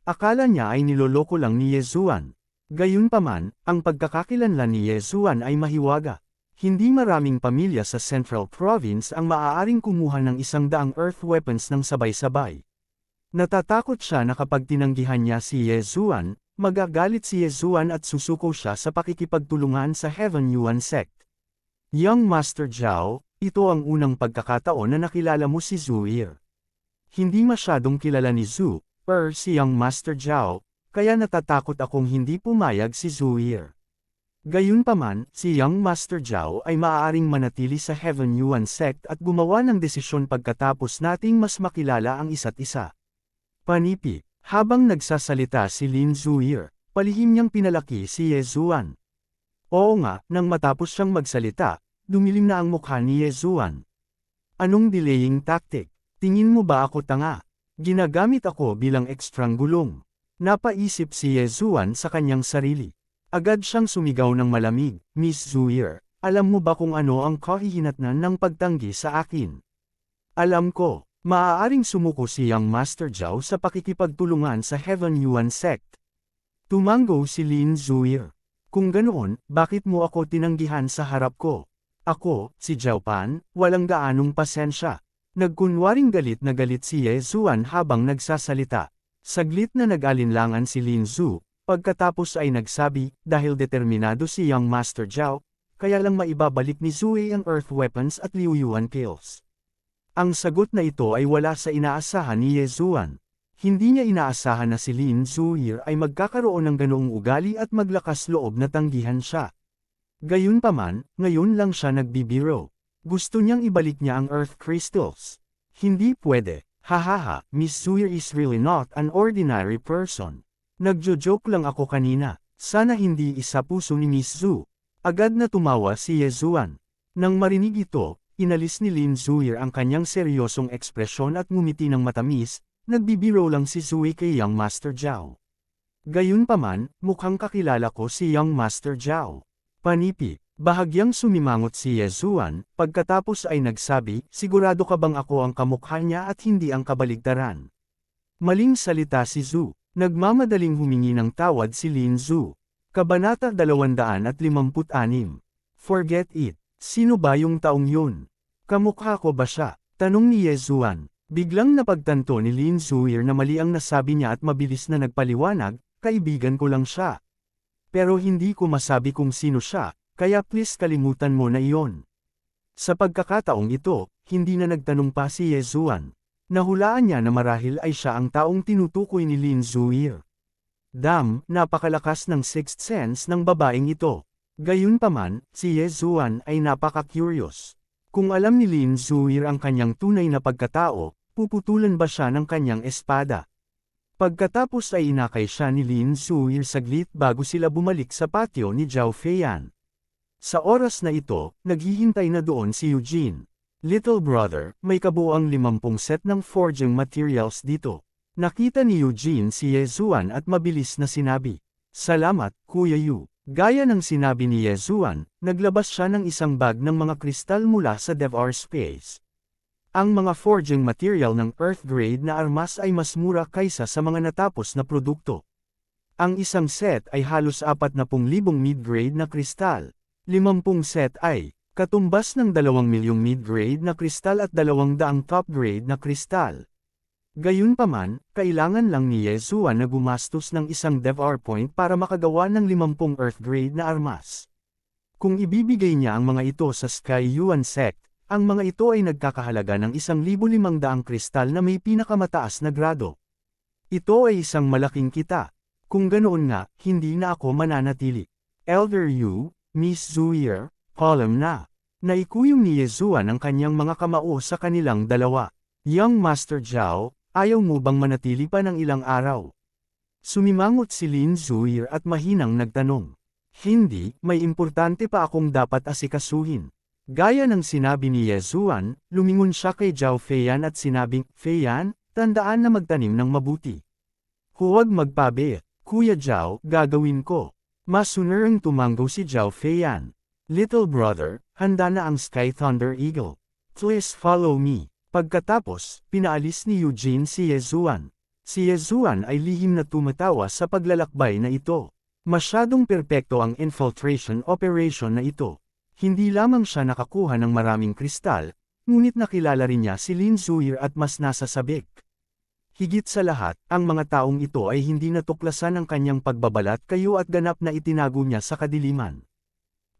Akala niya ay niloloko lang ni Yezuan. Gayunpaman, ang pagkakakilanlan ni Yezuan ay mahiwaga. Hindi maraming pamilya sa Central Province ang maaaring kumuha ng 100 earth weapons ng sabay-sabay. Natatakot siya na kapag tinanggihan niya si Yezuan, magagalit si Yezuan at susuko siya sa pakikipagtulungan sa Heaven Yuan sect. Young Master Zhao, ito ang unang pagkakataon na nakilala mo si Zuir. Hindi masyadong kilala ni Zhu, si Young Master Zhao, kaya natatakot akong hindi pumayag si Zuir. Gayunpaman, si Young Master Zhao ay maaaring manatili sa Heaven Yuan sect at gumawa ng desisyon pagkatapos nating mas makilala ang isa't isa. Panipi, habang nagsasalita si Lin Zuir, palihim niyang pinalaki si Yezuan. Oo nga, nang matapos siyang magsalita, dumilim na ang mukha ni Yezuan. Anong delaying tactic? Tingin mo ba ako tanga? Ginagamit ako bilang ekstrang gulong. Napaisip si Yezuan sa kanyang sarili. Agad siyang sumigaw ng malamig, Miss Zuir, alam mo ba kung ano ang kahihinatnan ng pagtanggi sa akin? Alam ko. Maaaring sumuko si Young Master Zhao sa pakikipagtulungan sa Heaven Yuan sect. Tumango si Lin Zuir. Kung ganoon, bakit mo ako tinanggihan sa harap ko? Ako, si Zhao Pan, walang gaanong pasensya. Nagkunwaring galit na galit si Yezuan habang nagsasalita. Saglit na nag-alinlangan si Lin Zhu, pagkatapos ay nagsabi, dahil determinado si Young Master Zhao, kaya lang maibabalik ni Zui ang earth weapons at Liu Yuan kills. Ang sagot na ito ay wala sa inaasahan ni Yezuan. Hindi niya inaasahan na si Lin Zuir ay magkakaroon ng ganoong ugali at maglakas loob na tanggihan siya. Gayunpaman, ngayon lang siya nagbibiro. Gusto niyang ibalik niya ang Earth Crystals. Hindi pwede. Hahaha, Miss Zuir is really not an ordinary person. Nagjo-joke lang ako kanina. Sana hindi isa puso ni Miss Zhu. Agad na tumawa si Yezuan. Nang marinig ito, inalis ni Lin Zuir ang kanyang seryosong ekspresyon at ngumiti ng matamis, nagbibiro lang si Zui kay Young Master Zhao. Gayunpaman, mukhang kakilala ko si Young Master Zhao. Panipi, bahagyang sumimangot si Yezuan, pagkatapos ay nagsabi, sigurado ka bang ako ang kamukha niya at hindi ang kabaligtaran? Maling salita si Zhu, nagmamadaling humingi ng tawad si Lin Zhu. Kabanata 256. Forget it. Sino ba yung taong yun? Kamukha ko ba siya? Tanong ni Yezuan. Biglang napagtanto ni Lin Zuir na mali ang nasabi niya at mabilis na nagpaliwanag, kaibigan ko lang siya. Pero hindi ko masabi kung sino siya, kaya please kalimutan mo na iyon. Sa pagkakataong ito, hindi na nagtanong pa si Yezuan. Nahulaan niya na marahil ay siya ang taong tinutukoy ni Lin Zuir. Napakalakas ng sixth sense ng babaeng ito. Gayunpaman, si Yezuan ay napaka-curious. Kung alam ni Lin Zuir ang kanyang tunay na pagkatao, puputulan ba siya ng kanyang espada? Pagkatapos ay inakay siya ni Lin Zuir saglit bago sila bumalik sa patio ni Zhao Feiyan. Sa oras na ito, naghihintay na doon si Eugene. Little brother, may kabuuang 50 set ng forging materials dito. Nakita ni Eugene si Yezuan at mabilis na sinabi, "Salamat, Kuya Yu." Gaya ng sinabi ni Yezuan, naglabas siya ng isang bag ng mga kristal mula sa DevR Space. Ang mga forging material ng Earth grade na armas ay mas mura kaysa sa mga natapos na produkto. Ang isang set ay halos 40,000 mid-grade na kristal. 50 set ay katumbas ng 2 milyong mid-grade na kristal at 200 top-grade na kristal. Gayunpaman, kailangan lang ni Yezuan na gumastos ng isang DevR point para makagawa ng 50 Earth grade na armas. Kung ibibigay niya ang mga ito sa Sky Yuan sect, ang mga ito ay nagkakahalaga ng 1,500 kristal na may pinakamataas na grado. Ito ay isang malaking kita. Kung ganoon nga, hindi na ako mananatili. Elder Yu, Miss Zuir, column na. Naikuyong ni Yezuan ang kanyang mga kamao sa kanilang dalawa. Young Master Zhao, ayaw mo bang manatili pa ng ilang araw? Sumimangot si Lin Zuir at mahinang nagtanong. Hindi, may importante pa akong dapat asikasuhin. Gaya ng sinabi ni Yezuan, lumingon siya kay Zhao Feiyan at sinabing, Feiyan, tandaan na magtanim ng mabuti. Huwag magpabe, Kuya Zhao, gagawin ko. Masunerang tumango si Zhao Feiyan. Little brother, handa na ang Sky Thunder Eagle. Please follow me. Pagkatapos, pinaalis ni Eugene si Yezuan. Si Yezuan ay lihim na tumatawa sa paglalakbay na ito. Masyadong perpekto ang infiltration operation na ito. Hindi lamang siya nakakuha ng maraming kristal, ngunit nakilala rin niya si Lin Zuir at mas nasasabik. Higit sa lahat, ang mga taong ito ay hindi natuklasan ang kanyang pagbabalat kayo at ganap na itinago niya sa kadiliman.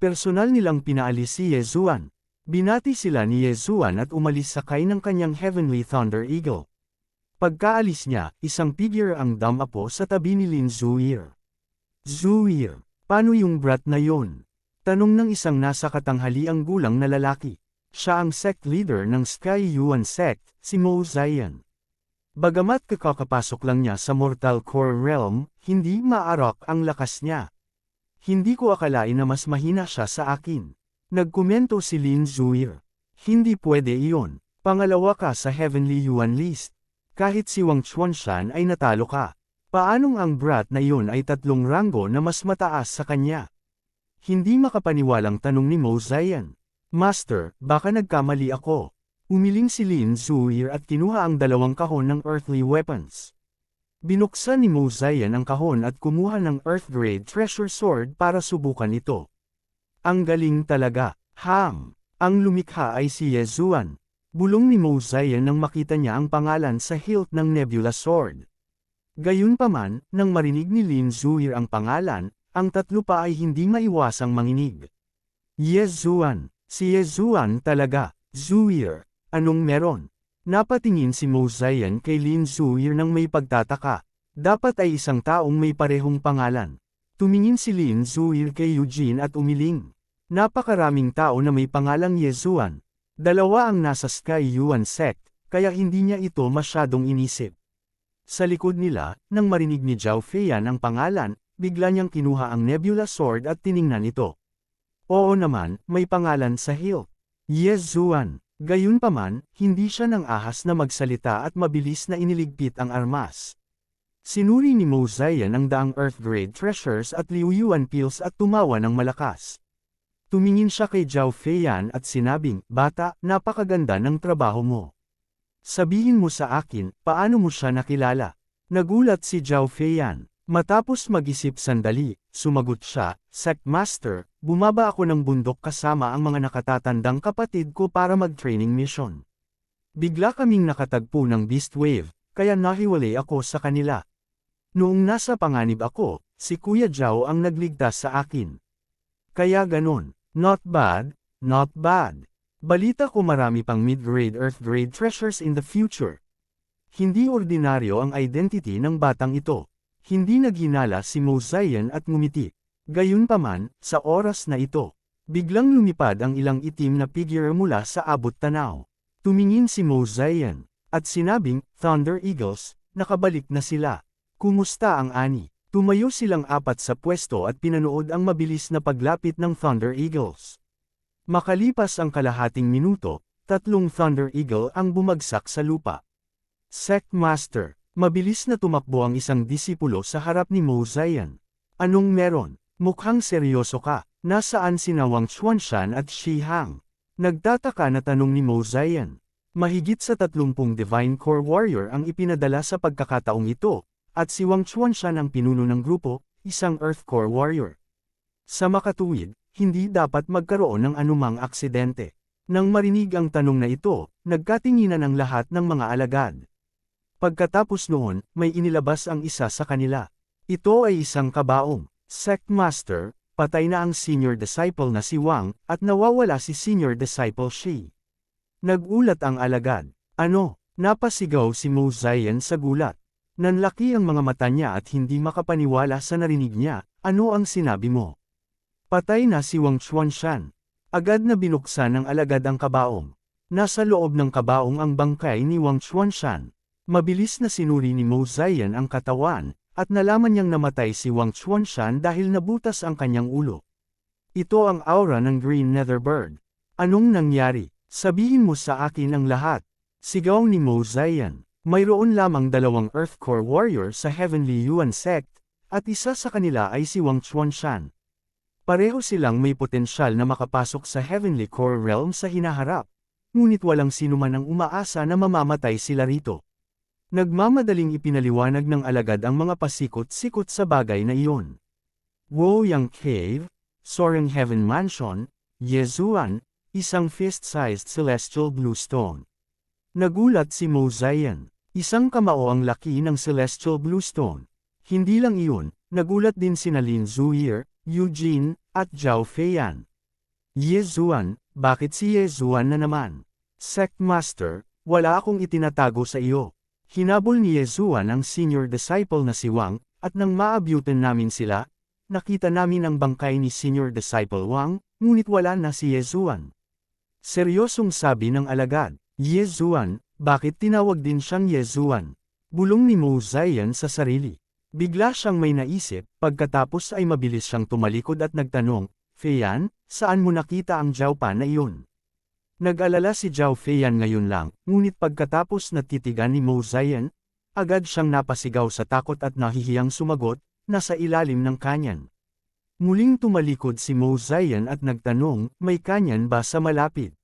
Personal nilang pinaalis si Yezuan. Binati sila ni Yezuan at umalis sakay ng kanyang Heavenly Thunder Eagle. Pagkaalis niya, isang figure ang damapo sa tabi ni Lin Zuir. Zuir, paano yung brat na yon? Tanong ng isang nasa katanghaliang gulang na lalaki. Siya ang sect leader ng Sky Yuan sect, si Mo Zion. Bagamat kakapasok lang niya sa Mortal Core Realm, hindi maarak ang lakas niya. Hindi ko akalain na mas mahina siya sa akin. Nagkomento si Lin Zuir. Hindi pwede iyon. Pangalawa ka sa Heavenly Yuan list. Kahit si Wang Chuanshan ay natalo ka. Paanong ang brat na iyon ay 3 ranggo na mas mataas sa kanya? Hindi makapaniwalang tanong ni Mo Zion. Master, baka nagkamali ako. Umiling si Lin Zuir at kinuha ang 2 kahon ng earthly weapons. Binuksan ni Mo Zion ang kahon at kumuha ng Earth Grade Treasure Sword para subukan ito. Ang galing talaga, Ham! Ang lumikha ay si Yezuan. Bulong ni Mo Zion nang makita niya ang pangalan sa hilt ng Nebula Sword. Gayunpaman, nang marinig ni Lin Zuir ang pangalan, ang 3 pa ay hindi maiwasang manginig. Yezuan! Si Yezuan talaga! Zuir! Anong meron? Napatingin si Mo Zion kay Lin Zuir nang may pagtataka. Dapat ay isang taong may parehong pangalan. Tumingin si Lin Zuir kay Eugene at umiling. Napakaraming tao na may pangalang Yezuan. 2 ang nasa Sky Yuan sect, kaya hindi niya ito masyadong inisip. Sa likod nila, nang marinig ni Zhao Feiyan ang pangalan, bigla niyang kinuha ang Nebula Sword at tiningnan ito. Oo naman, may pangalan sa hilt. Yezuan. Gayunpaman, hindi siya nang ahas na magsalita at mabilis na iniligpit ang armas. Sinuri ni Mo Zion ang daang Earth Grade Treasures at Liu Yuan Pills at tumawa ng malakas. Tumingin siya kay Zhao Feiyan at sinabing, "Bata, napakaganda ng trabaho mo. Sabihin mo sa akin, paano mo siya nakilala?" Nagulat si Zhao Feiyan. Matapos mag-isip sandali, sumagot siya, "Sect Master, bumaba ako ng bundok kasama ang mga nakatatandang kapatid ko para mag-training mission. Bigla kaming nakatagpo ng Beast Wave, kaya nahiwalay ako sa kanila. Noong nasa panganib ako, si Kuya Zhao ang nagligtas sa akin. Kaya ganon, not bad, not bad. Balita ko marami pang mid-grade Earth-grade treasures in the future." Hindi ordinaryo ang identity ng batang ito. Hindi naghinala si Mo Zion at ngumiti. Gayunpaman, sa oras na ito, biglang lumipad ang ilang itim na figure mula sa abot tanaw. Tumingin si Mo Zion, at sinabing, "Thunder Eagles, nakabalik na sila. Kumusta ang ani?" Tumayo silang 4 sa pwesto at pinanood ang mabilis na paglapit ng Thunder Eagles. Makalipas ang kalahating minuto, 3 Thunder Eagle ang bumagsak sa lupa. Sect Master. Mabilis na tumakbo ang isang disipulo sa harap ni Mo Zion. "Anong meron? Mukhang seryoso ka. Nasaan sina Wang Chuanshan at Shi Hang?" Nagtataka na tanong ni Mo Zion. Mahigit sa 30 Divine Core Warrior ang ipinadala sa pagkakataong ito, at si Wang Chuanshan ang pinuno ng grupo, isang Earth Core Warrior. Sa makatuwid, hindi dapat magkaroon ng anumang aksidente. Nang marinig ang tanong na ito, nagkatinginan ang lahat ng mga alagad. Pagkatapos noon, may inilabas ang isa sa kanila. Ito ay isang kabaong Sect Master, patay na ang senior disciple na si Wang, at nawawala si senior disciple Shi. Nagulat ang alagad. "Ano?" Napasigaw si Mo Zion sa gulat. Nanlaki ang mga mata niya at hindi makapaniwala sa narinig niya. "Ano ang sinabi mo? Patay na si Wang Chuanshan." Agad na binuksan ng alagad ang kabaong. Nasa loob ng kabaong ang bangkay ni Wang Chuanshan. Mabilis na sinuri ni Mo Zion ang katawan, at nalaman niyang namatay si Wang Chuanshan dahil nabutas ang kanyang ulo. Ito ang aura ng Green Netherbird. "Anong nangyari? Sabihin mo sa akin ang lahat." Sigaw ni Mo Zion. Mayroon lamang 2 Earth Core Warrior sa Heavenly Yuan sect, at isa sa kanila ay si Wang Chuanshan. Pareho silang may potensyal na makapasok sa Heavenly Core Realm sa hinaharap, ngunit walang sinuman ang umaasa na mamamatay sila rito. Nagmamadaling ipinaliwanag ng alagad ang mga pasikot-sikot sa bagay na iyon. Woyang Cave, Soaring Heaven Mansion, Yezuan, isang fist-sized celestial blue stone. Nagulat si Mo Zion. Isang kamao ang laki ng celestial blue stone. Hindi lang iyon, nagulat din sina Lin Zuir, Eugene, at Zhao Feiyan. Yezuan, bakit si Yezuan na naman? Sect Master, wala akong itinatago sa iyo. Hinabol ni Yezuan ang senior disciple na si Wang, at nang maabyutan namin sila, nakita namin ang bangkay ni senior disciple Wang, ngunit wala na si Yezuan. Seryosong sabi ng alagad, Yezuan, bakit tinawag din siyang Yezuan? Bulong ni Mo Zion sa sarili. Bigla siyang may naisip, pagkatapos ay mabilis siyang tumalikod at nagtanong, Feiyan, saan mo nakita ang Zhaopan na iyon? Nag-alala si Zhao Feiyan ngayon lang, ngunit pagkatapos na titigan ni Mo Zion, agad siyang napasigaw sa takot at nahihiyang sumagot, nasa ilalim ng kanyan. Muling tumalikod si Mo Zion at nagtanong, may kanyan ba sa malapit?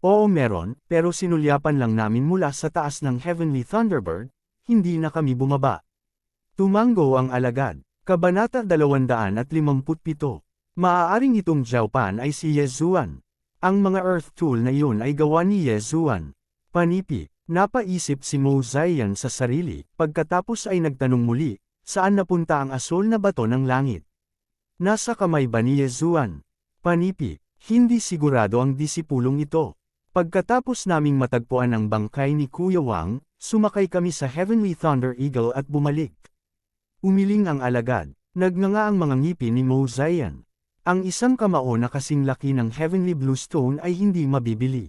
Oo meron, pero sinulyapan lang namin mula sa taas ng Heavenly Thunderbird, hindi na kami bumaba. Tumango ang alagad. Kabanata 257. Maaaring itong Zhaopan ay si Yezuan. Ang mga earth tool na iyon ay gawa ni Yezuan. Panipi, napaisip si Mo Zion sa sarili, pagkatapos ay nagtanong muli, saan napunta ang asol na bato ng langit? Nasa kamay ba ni Yezuan? Panipi, hindi sigurado ang disipulong ito. Pagkatapos naming matagpuan ang bangkay ni Kuya Wang, sumakay kami sa Heavenly Thunder Eagle at bumalik. Umiling ang alagad, nagnganga ang mga ngipin ni Mo Zion. Ang isang kamao na kasing laki ng Heavenly Blue Stone ay hindi mabibili.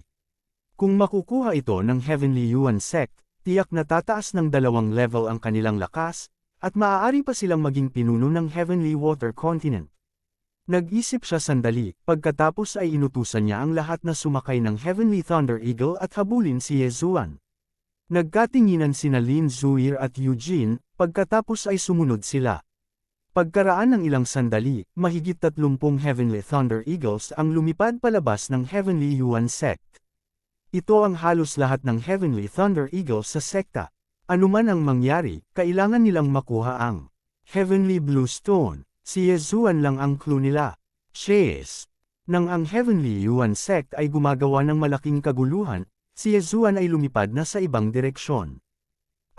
Kung makukuha ito ng Heavenly Yuan Sect, tiyak na tataas ng 2 level ang kanilang lakas, at maaari pa silang maging pinuno ng Heavenly Water Continent. Nag-isip siya sandali, pagkatapos ay inutusan niya ang lahat na sumakay ng Heavenly Thunder Eagle at habulin si Yezuan. Nagkatinginan sina Lin Zuir at Eugene, pagkatapos ay sumunod sila. Pagkaraan ng ilang sandali, mahigit 30 Heavenly Thunder Eagles ang lumipad palabas ng Heavenly Yuan Sect. Ito ang halos lahat ng Heavenly Thunder Eagles sa sekta. Anuman ang mangyari, kailangan nilang makuha ang Heavenly Blue Stone. Si Yezuan lang ang clue nila. Chase. Nang ang Heavenly Yuan Sect ay gumagawa ng malaking kaguluhan, si Yezuan ay lumipad na sa ibang direksyon.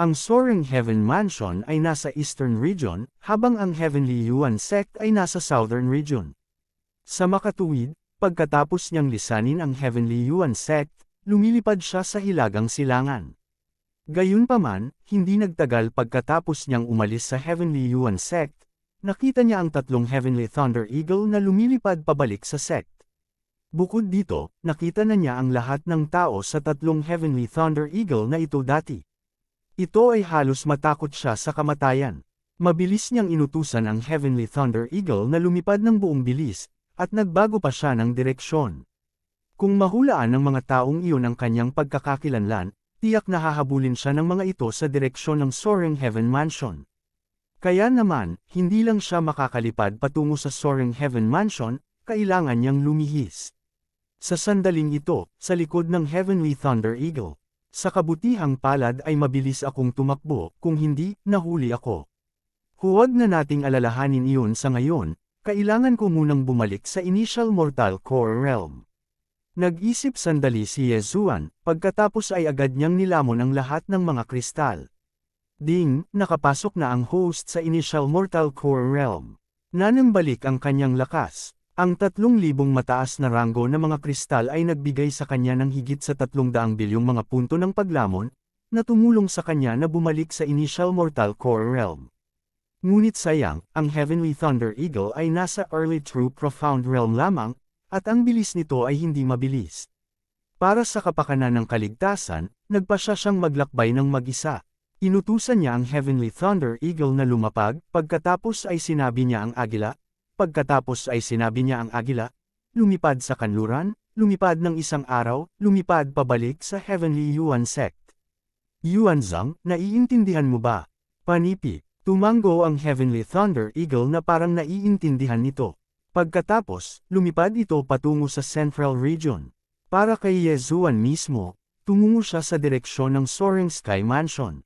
Ang Soaring Heaven Mansion ay nasa Eastern Region, habang ang Heavenly Yuan Sect ay nasa Southern Region. Sa makatuwid, pagkatapos niyang lisanin ang Heavenly Yuan Sect, lumilipad siya sa Hilagang Silangan. Gayunpaman, hindi nagtagal pagkatapos niyang umalis sa Heavenly Yuan Sect, nakita niya ang 3 Heavenly Thunder Eagle na lumilipad pabalik sa sect. Bukod dito, nakita na niya ang lahat ng tao sa 3 Heavenly Thunder Eagle na ito dati. Ito ay halos matakot siya sa kamatayan. Mabilis niyang inutusan ang Heavenly Thunder Eagle na lumipad ng buong bilis, at nagbago pa siya ng direksyon. Kung mahulaan ng mga taong iyon ang kanyang pagkakakilanlan, tiyak na hahabulin siya ng mga ito sa direksyon ng Soaring Heaven Mansion. Kaya naman, hindi lang siya makakalipad patungo sa Soaring Heaven Mansion, kailangan niyang lumihis. Sa sandaling ito, sa likod ng Heavenly Thunder Eagle, sa kabutihang palad ay mabilis akong tumakbo, kung hindi, nahuli ako. Huwag na nating alalahanin iyon sa ngayon, kailangan ko munang bumalik sa Initial Mortal Core Realm. Nag-isip sandali si Yezuan, pagkatapos ay agad niyang nilamon ang lahat ng mga kristal. Ding, nakapasok na ang host sa Initial Mortal Core Realm. Nanambalik ang kanyang lakas. Ang 3,000 mataas na ranggo na mga kristal ay nagbigay sa kanya ng higit sa 300 bilyong mga punto ng paglamon, na tumulong sa kanya na bumalik sa Initial Mortal Core Realm. Ngunit sayang, ang Heavenly Thunder Eagle ay nasa Early True Profound Realm lamang, at ang bilis nito ay hindi mabilis. Para sa kapakanan ng kaligtasan, nagpasya siyang maglakbay ng mag-isa. Inutusan niya ang Heavenly Thunder Eagle na lumapag, pagkatapos ay sinabi niya ang agila, lumipad sa kanluran, lumipad ng isang araw, lumipad pabalik sa Heavenly Yuan Sect. Yuanzang, naiintindihan mo ba? Panipi, tumango ang Heavenly Thunder Eagle na parang naiintindihan nito. Pagkatapos, lumipad ito patungo sa Central Region. Para kay Yezuan mismo, tumungo siya sa direksyon ng Soaring Sky Mansion.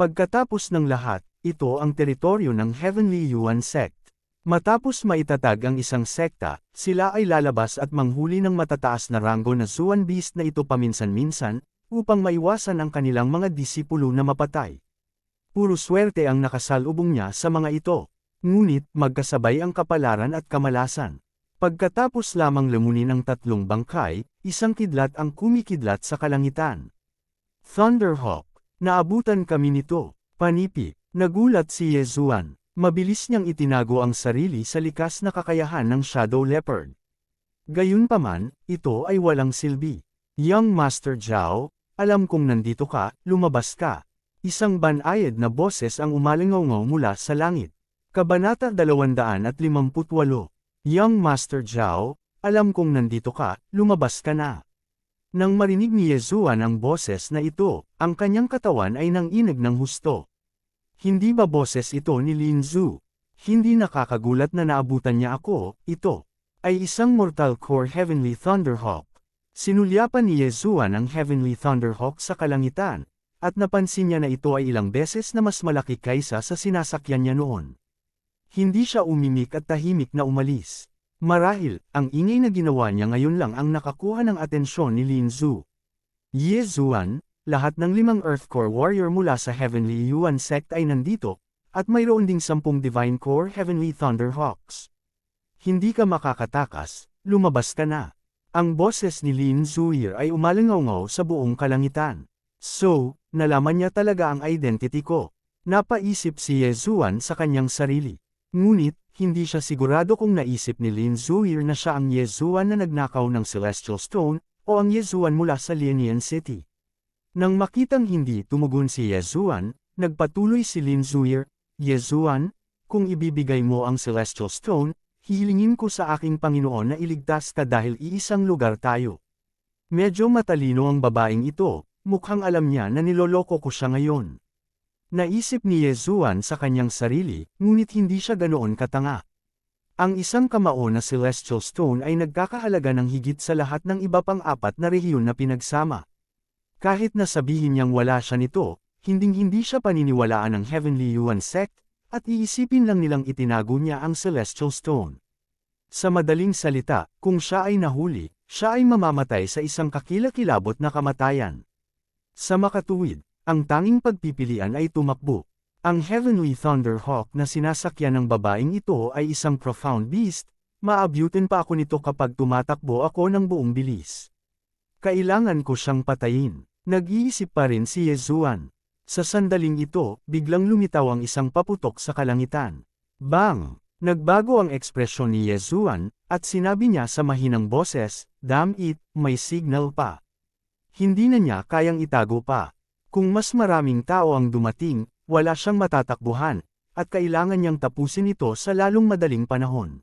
Pagkatapos ng lahat, ito ang teritoryo ng Heavenly Yuan Sect. Matapos maitatag ang isang sekta, sila ay lalabas at manghuli ng matataas na ranggo na Zuan Beast na ito paminsan-minsan, upang maiwasan ang kanilang mga disipulo na mapatay. Puro swerte ang nakasalubong niya sa mga ito. Ngunit, magkasabay ang kapalaran at kamalasan. Pagkatapos lamang lamunin ang 3 bangkay, isang kidlat ang kumikidlat sa kalangitan. Thunderhawk, naabutan kami nito. Panipi, nagulat si Yezuan. Mabilis niyang itinago ang sarili sa likas na kakayahan ng Shadow Leopard. Gayunpaman, ito ay walang silbi. Young Master Zhao, alam kong nandito ka, lumabas ka. Isang banayad na boses ang umalingaw mula sa langit. Kabanata 258. Young Master Zhao, alam kong nandito ka, lumabas ka na. Nang marinig ni Yezuan ang boses na ito, ang kanyang katawan ay nanginig ng husto. Hindi ba boses ito ni Lin Zhu? Hindi nakakagulat na naabutan niya ako, ito ay isang Mortal Core Heavenly Thunderhawk. Sinulyapan ni Yezuan ang Heavenly Thunderhawk sa kalangitan, at napansin niya na ito ay ilang beses na mas malaki kaysa sa sinasakyan niya noon. Hindi siya umimik at tahimik na umalis. Marahil, ang ingay na ginawa niya ngayon lang ang nakakuha ng atensyon ni Lin Zhu. Yezuan, lahat ng 5 Earth Core Warrior mula sa Heavenly Yuan Sect ay nandito, at mayroon ding 10 Divine Core Heavenly Thunderhawks. Hindi ka makakatakas, lumabas ka na. Ang boses ni Lin Zuir ay umalingaw sa buong kalangitan. So, nalaman niya talaga ang identity ko. Napaisip si Yezuan sa kanyang sarili. Ngunit, hindi siya sigurado kung naisip ni Lin Zuir na siya ang Yezuan na nagnakaw ng Celestial Stone, o ang Yezuan mula sa Lianian City. Nang makitang hindi tumugon si Yezuan, nagpatuloy si Lin Zuir, Yezuan, kung ibibigay mo ang Celestial Stone, hihilingin ko sa aking Panginoon na iligtas ka dahil iisang lugar tayo. Medyo matalino ang babaeng ito, mukhang alam niya na niloloko ko siya ngayon. Naisip ni Yezuan sa kanyang sarili, ngunit hindi siya ganoon katanga. Ang isang kamao na Celestial Stone ay nagkakahalaga ng higit sa lahat ng iba pang 4 na rehiyon na pinagsama. Kahit na sabihin niyang wala siya nito, hinding-hindi siya paniniwalaan ng Heavenly Yuan Sect, at iisipin lang nilang itinago niya ang Celestial Stone. Sa madaling salita, kung siya ay nahuli, siya ay mamamatay sa isang kakilakilabot na kamatayan. Sa makatuwid, ang tanging pagpipilian ay tumakbo. Ang Heavenly Thunderhawk na sinasakyan ng babaeng ito ay isang profound beast, maabutin pa ako nito kapag tumatakbo ako ng buong bilis. Kailangan ko siyang patayin. Nag-iisip pa rin si Yezuan. Sa sandaling ito, biglang lumitaw ang isang paputok sa kalangitan. Bang! Nagbago ang ekspresyon ni Yezuan, at sinabi niya sa mahinang boses, "Damn it, may signal pa." Hindi na niya kayang itago pa. Kung mas maraming tao ang dumating, wala siyang matatakbuhan, at kailangan niyang tapusin ito sa lalong madaling panahon.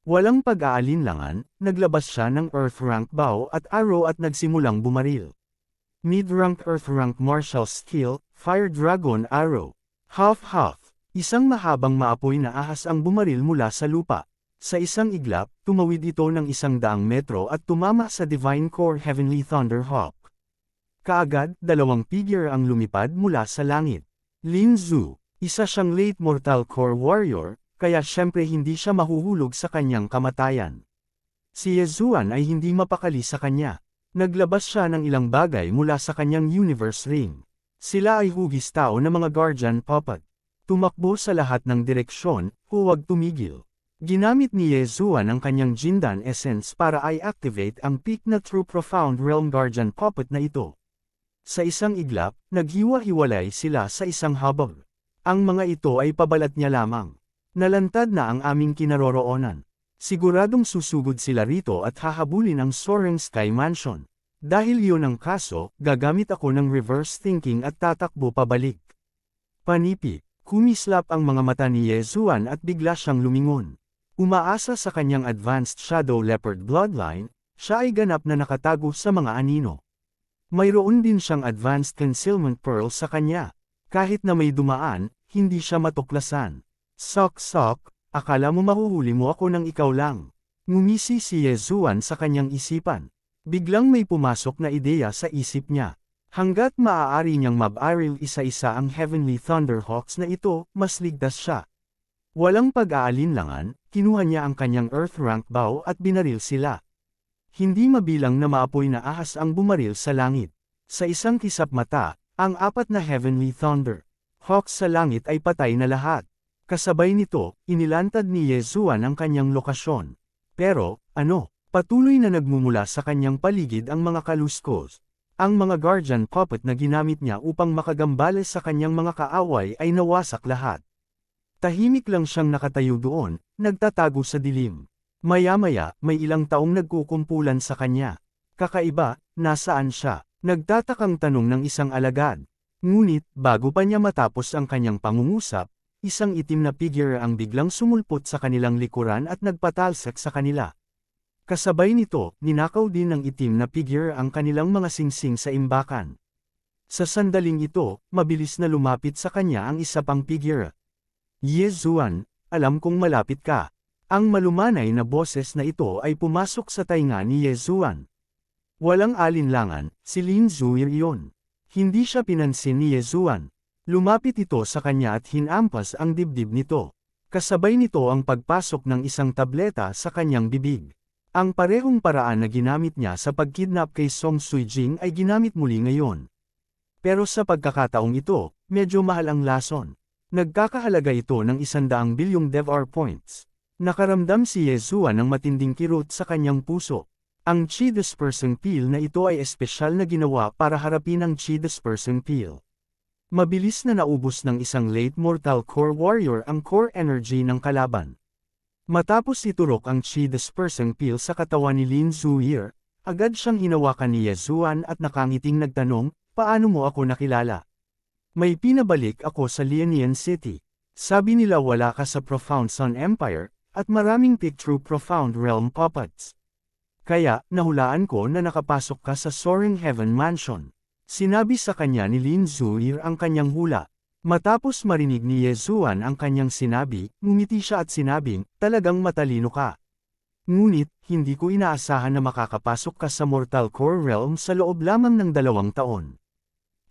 Walang pag-aalinlangan, naglabas siya ng Earth Rank Bow at Arrow at nagsimulang bumaril. Mid-rank Earth Rank Martial Skill, Fire Dragon Arrow. Half-half. Isang mahabang maapoy na ahas ang bumaril mula sa lupa. Sa isang iglap, tumawid ito ng 100 metro at tumama sa Divine Core Heavenly Thunderhawk. Kaagad, 2 figure ang lumipad mula sa langit. Lin Zhu, isa siyang late Mortal Core Warrior, kaya syempre hindi siya mahuhulog sa kanyang kamatayan. Si Yezuan ay hindi mapakali sa kanya. Naglabas siya ng ilang bagay mula sa kanyang Universe Ring. Sila ay hugis tao na mga Guardian Puppet. Tumakbo sa lahat ng direksyon, huwag tumigil. Ginamit ni Yezuan ang kanyang Jindan Essence para i-activate ang peak na True Profound Realm Guardian Puppet na ito. Sa isang iglap, naghiwa-hiwalay sila sa isang habag. Ang mga ito ay pabalat niya lamang. Nalantad na ang aming kinaroroonan. Siguradong susugod sila rito at hahabulin ang Soaring Sky Mansion. Dahil iyon ang kaso, gagamit ako ng reverse thinking at tatakbo pabalik. Panipi, kumislap ang mga mata ni Yezuan at bigla siyang lumingon. Umaasa sa kanyang advanced Shadow Leopard bloodline, siya ay ganap na nakatago sa mga anino. Mayroon din siyang advanced concealment pearl sa kanya. Kahit na may dumaan, hindi siya matuklasan. Sok-sok, akala mo mahuhuli mo ako nang ikaw lang. Ngumisi si Yezuan sa kanyang isipan. Biglang may pumasok na ideya sa isip niya. Hanggat maaari niyang mabaril isa-isa ang Heavenly Thunderhawks na ito, mas ligtas siya. Walang pag-aalinlangan, kinuha niya ang kanyang Earth-rank bow at binaril sila. Hindi mabilang na maapoy na ahas ang bumaril sa langit. Sa isang kisap mata, ang 4 na Heavenly Thunderhawks sa langit ay patay na lahat. Kasabay nito, inilantad ni Yezuan ang kanyang lokasyon. Pero, patuloy na nagmumula sa kanyang paligid ang mga kaluskos. Ang mga guardian puppet na ginamit niya upang makagambales sa kanyang mga kaaway ay nawasak lahat. Tahimik lang siyang nakatayo doon, nagtatago sa dilim. Maya-maya, may ilang taong nagkukumpulan sa kanya. Kakaiba, nasaan siya? Nagtatakang tanong ng isang alagad. Ngunit, bago pa niya matapos ang kanyang pangungusap, isang itim na figure ang biglang sumulpot sa kanilang likuran at nagpatalsak sa kanila. Kasabay nito, ninakaw din ng itim na figure ang kanilang mga singsing sa imbakan. Sa sandaling ito, mabilis na lumapit sa kanya ang isa pang figure. Yezuan, alam kong malapit ka. Ang malumanay na boses na ito ay pumasok sa tainga ni Yezuan. Walang alinlangan, si Lin Zuir iyon. Hindi siya pinansin ni Yezuan. Lumapit ito sa kanya at hinampas ang dibdib nito. Kasabay nito ang pagpasok ng isang tableta sa kanyang bibig. Ang parehong paraan na ginamit niya sa pagkidnap kay Song Suijing ay ginamit muli ngayon. Pero sa pagkakataong ito, medyo mahal ang lason. Nagkakahalaga ito ng 100 bilyong DevR points. Nakaramdam si Yezuan ng matinding kirot sa kanyang puso. Ang Chi Dispersing Peel na ito ay espesyal na ginawa para harapin ang Chi Dispersing Peel. Mabilis na naubos ng isang late mortal core warrior ang core energy ng kalaban. Matapos iturok ang Chi Dispersing Peel sa katawan ni Lin Zuir, agad siyang hinawakan ni Yezuan at nakangiting nagtanong, paano mo ako nakilala? May pinabalik ako sa Lianian City. Sabi nila wala ka sa Profound Sun Empire, at maraming Pictrue Profound Realm puppets. Kaya, nahulaan ko na nakapasok ka sa Soaring Heaven Mansion. Sinabi sa kanya ni Lin Zuir ang kanyang hula. Matapos marinig ni Yezuan ang kanyang sinabi, ngumiti siya at sinabing, talagang matalino ka. Ngunit, hindi ko inaasahan na makakapasok ka sa Mortal Core Realm sa loob lamang ng 2 taon.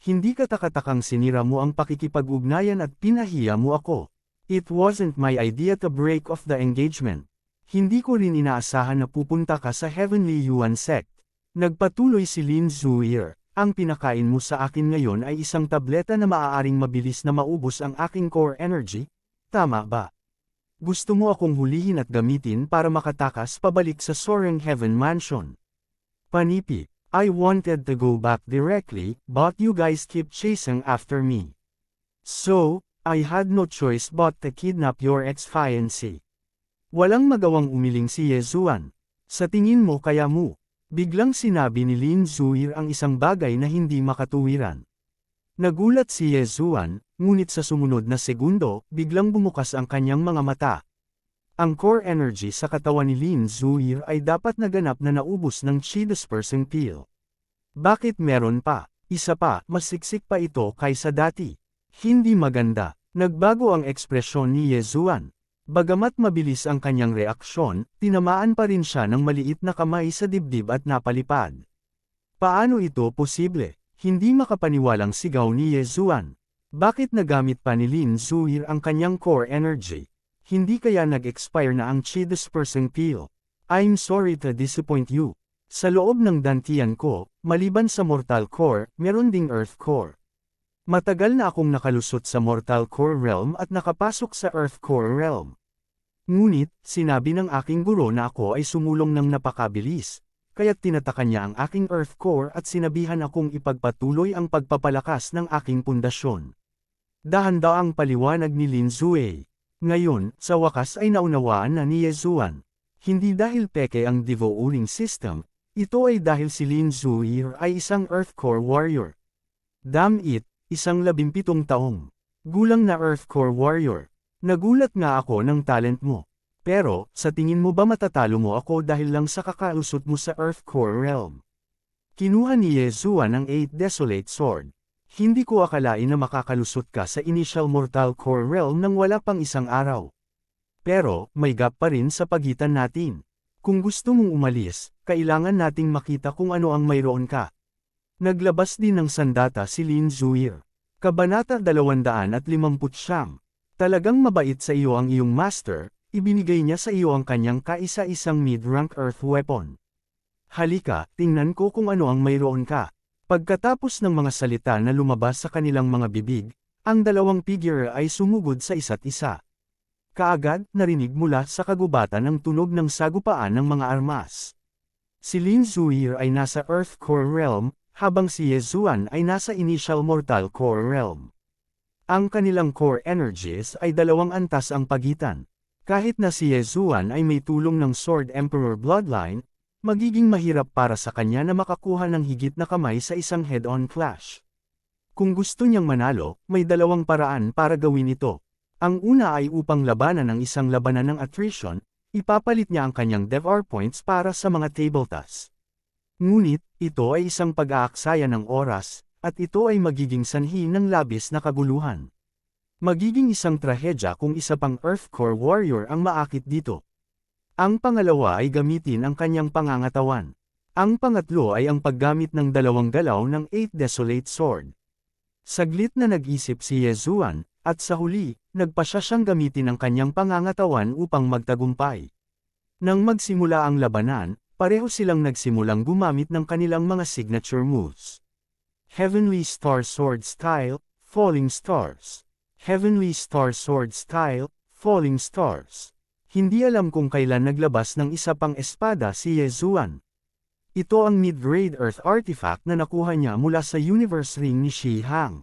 Hindi katakatakang sinira mo ang pakikipag-ugnayan at pinahiya mo ako. It wasn't my idea to break off the engagement. Hindi ko rin inaasahan na pupunta ka sa Heavenly Yuan Sect. Nagpatuloy si Lin Zuir, ang pinakain mo sa akin ngayon ay isang tableta na maaaring mabilis na maubos ang aking core energy, tama ba? Gusto mo akong hulihin at gamitin para makatakas pabalik sa Soaring Heaven Mansion. Panipi. I wanted to go back directly, but you guys keep chasing after me. So, I had no choice but to kidnap your ex-fiancé. Walang magawang umiling si Yezuan. Sa tingin mo kaya mo? Biglang sinabi ni Lin Zuir ang isang bagay na hindi makatuwiran. Nagulat si Yezuan, ngunit sa sumunod na segundo, biglang bumukas ang kanyang mga mata. Ang core energy sa katawan ni Lin Zuir ay dapat naganap na naubos ng Chi Dispersing Peel. Bakit meron pa? Isa pa, mas siksik pa ito kaysa dati. Hindi maganda. Nagbago ang ekspresyon ni Yezuan. Bagamat mabilis ang kanyang reaksyon, tinamaan pa rin siya ng maliit na kamay sa dibdib at napalipad. Paano ito posible? Hindi makapaniwalang sigaw ni Yezuan. Bakit nagamit pa ni Lin Zuir ang kanyang core energy? Hindi kaya nag-expire na ang Chi Dispersing Peel? I'm sorry to disappoint you. Sa loob ng dantian ko, maliban sa Mortal Core, meron ding Earth Core. Matagal na akong nakalusot sa Mortal Core Realm at nakapasok sa Earth Core Realm. Ngunit, sinabi ng aking guro na ako ay sumulong ng napakabilis, kaya't tinataka niya ang aking Earth Core at sinabihan akong ipagpatuloy ang pagpapalakas ng aking pundasyon. Dahan-daang paliwanag ni Lin Zuei. Ngayon, sa wakas ay naunawaan na ni Yezuan. Hindi dahil peke ang devouring system, ito ay dahil si Lin Zuir ay isang Earth Core Warrior. Damn it, isang 17 taong gulang na Earth Core Warrior. Nagulat nga ako ng talent mo. Pero, sa tingin mo ba matatalo mo ako dahil lang sa kakalusot mo sa Earth Core Realm? Kinuha ni Yezuan ang 8 Desolate Sword. Hindi ko akalain na makakalusot ka sa Initial Mortal Core Realm nang wala pang isang araw. Pero, may gap pa rin sa pagitan natin. Kung gusto mong umalis, kailangan nating makita kung ano ang mayroon ka. Naglabas din ng sandata si Lin Zuir. Kabanata 259. Talagang mabait sa iyo ang iyong master, ibinigay niya sa iyo ang kanyang kaisa-isang mid-rank earth weapon. Halika, tingnan ko kung ano ang mayroon ka. Pagkatapos ng mga salita na lumabas sa kanilang mga bibig, ang dalawang figure ay sumugod sa isa't isa. Kaagad, narinig mula sa kagubatan ang tunog ng sagupaan ng mga armas. Si Lin Zuir ay nasa Earth Core Realm, habang si Ye Zuan ay nasa Initial Mortal Core Realm. Ang kanilang core energies ay dalawang antas ang pagitan. Kahit na si Ye Zuan ay may tulong ng Sword Emperor Bloodline, magiging mahirap para sa kanya na makakuha ng higit na kamay sa isang head-on clash. Kung gusto niyang manalo, may dalawang paraan para gawin ito. Ang una ay upang labanan ang isang labanan ng attrition, ipapalit niya ang kanyang devour points para sa mga table tasks. Ngunit, ito ay isang pag-aaksaya ng oras, at ito ay magiging sanhi ng labis na kaguluhan. Magiging isang trahedya kung isa pang Earth Core Warrior ang maakit dito. Ang pangalawa ay gamitin ang kanyang pangangatawan. Ang pangatlo ay ang paggamit ng dalawang galaw ng 8 Desolate Sword. Saglit na nag-isip si Ye Zuan, at sa huli, nagpasya siyang gamitin ang kanyang pangangatawan upang magtagumpay. Nang magsimula ang labanan, pareho silang nagsimulang gumamit ng kanilang mga signature moves. Heavenly Star Sword Style, Falling Stars. Heavenly Star Sword Style, Falling Stars. Hindi alam kung kailan naglabas ng isa pang espada si Ye Zuan. Ito ang mid-grade Earth artifact na nakuha niya mula sa Universe Ring ni Shi Hang.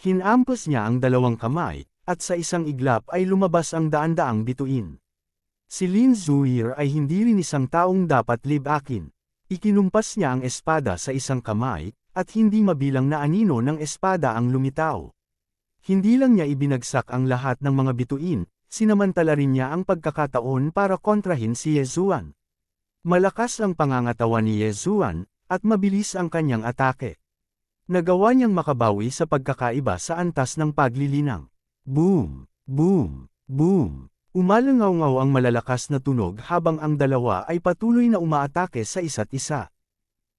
Hinampas niya ang dalawang kamay, at sa isang iglap ay lumabas ang daan-daang bituin. Si Lin Zuir ay hindi rin isang taong dapat libakin. Ikinumpas niya ang espada sa isang kamay, at hindi mabilang na anino ng espada ang lumitaw. Hindi lang niya ibinagsak ang lahat ng mga bituin, sinamantala rin niya ang pagkakataon para kontrahin si Ye Zuan. Malakas ang pangangatawan ni Ye Zuan, at mabilis ang kanyang atake. Nagawa niyang makabawi sa pagkakaiba sa antas ng paglilinang. Boom! Boom! Boom! Umalangaw-ngaw ang malalakas na tunog habang ang dalawa ay patuloy na umaatake sa isa't isa.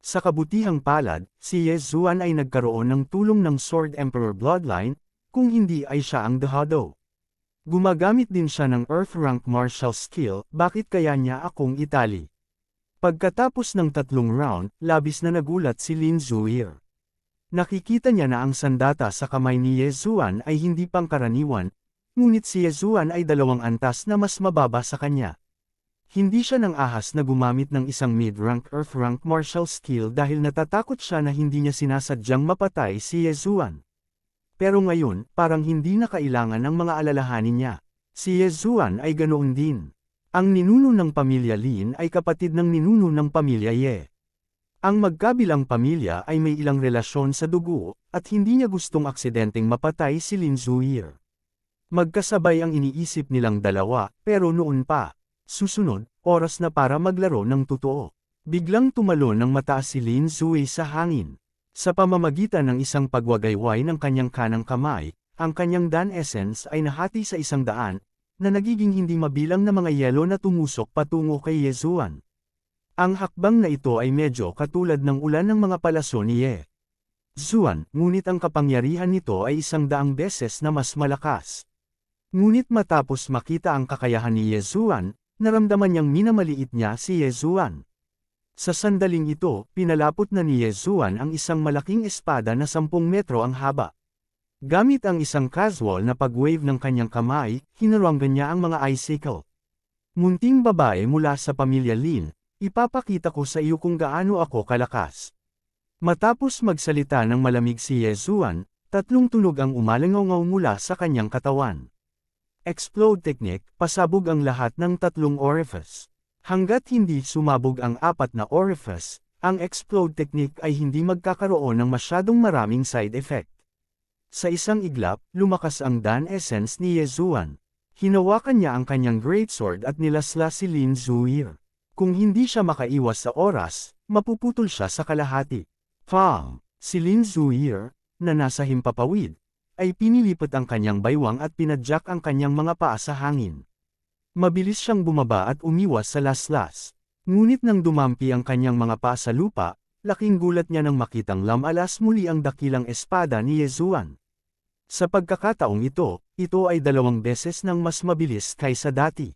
Sa kabutihang palad, si Ye Zuan ay nagkaroon ng tulong ng Sword Emperor Bloodline, kung hindi ay siya ang Dehado. Gumagamit din siya ng Earth Rank Martial Skill, bakit kaya niya akong itali? Pagkatapos ng 3 round, labis na nagulat si Lin Zuir. Nakikita niya na ang sandata sa kamay ni Ye Zuan ay hindi pangkaraniwan, ngunit si Ye Zuan ay 2 antas na mas mababa sa kanya. Hindi siya nang ahas na gumamit ng isang mid-rank Earth Rank Martial Skill dahil natatakot siya na hindi niya sinasadyang mapatay si Ye Zuan. Pero ngayon, parang hindi na kailangan ng mga alalahanin niya. Si Ye Zuan ay ganoon din. Ang ninuno ng pamilya Lin ay kapatid ng ninuno ng pamilya Ye. Ang magkabilang pamilya ay may ilang relasyon sa dugo, at hindi niya gustong aksidenteng mapatay si Lin Zuir. Magkasabay ang iniisip nilang dalawa, pero noon pa. Susunod, oras na para maglaro ng totoo. Biglang tumalon ng mataas si Lin Zuir sa hangin. Sa pamamagitan ng isang pagwagayway ng kanyang kanang kamay, ang kanyang Dan Essence ay nahati sa 100, na nagiging hindi mabilang na mga yelo na tumusok patungo kay Ye Zuan. Ang hakbang na ito ay medyo katulad ng ulan ng mga palaso ni Ye Zuan, ngunit ang kapangyarihan nito ay 100 beses na mas malakas. Ngunit matapos makita ang kakayahan ni Ye Zuan, naramdaman niyang minamaliit niya si Ye Zuan. Sa sandaling ito, pinalapot na ni Ye Zuan ang isang malaking espada na 10 metro ang haba. Gamit ang isang casual na pag-wave ng kanyang kamay, hinarangan niya ang mga icicle. Munting babae mula sa pamilya Lin, ipapakita ko sa iyo kung gaano ako kalakas. Matapos magsalita ng malamig si Ye Zuan, 3 tunog ang umalangaw mula sa kanyang katawan. Explode Technique, pasabog ang lahat ng 3 orifice. Hanggat hindi sumabog ang 4 na orifice, ang Explode Technique ay hindi magkakaroon ng masyadong maraming side effect. Sa isang iglap, lumakas ang Dan Essence ni Ye Zuan. Hinawakan niya ang kanyang greatsword at nilasla si Lin Zuir. Kung hindi siya makaiwas sa oras, mapuputol siya sa kalahati. Pang! Si Lin Zuir, na nasa himpapawid, ay pinilipat ang kanyang baywang at pinadyak ang kanyang mga paa sa hangin. Mabilis siyang bumaba at umiwas sa laslas. Ngunit nang dumampi ang kanyang mga paa sa lupa, laking gulat niya nang makitang lamalas muli ang dakilang espada ni Yezuan. Sa pagkakataong ito ay 2 beses nang mas mabilis kaysa dati.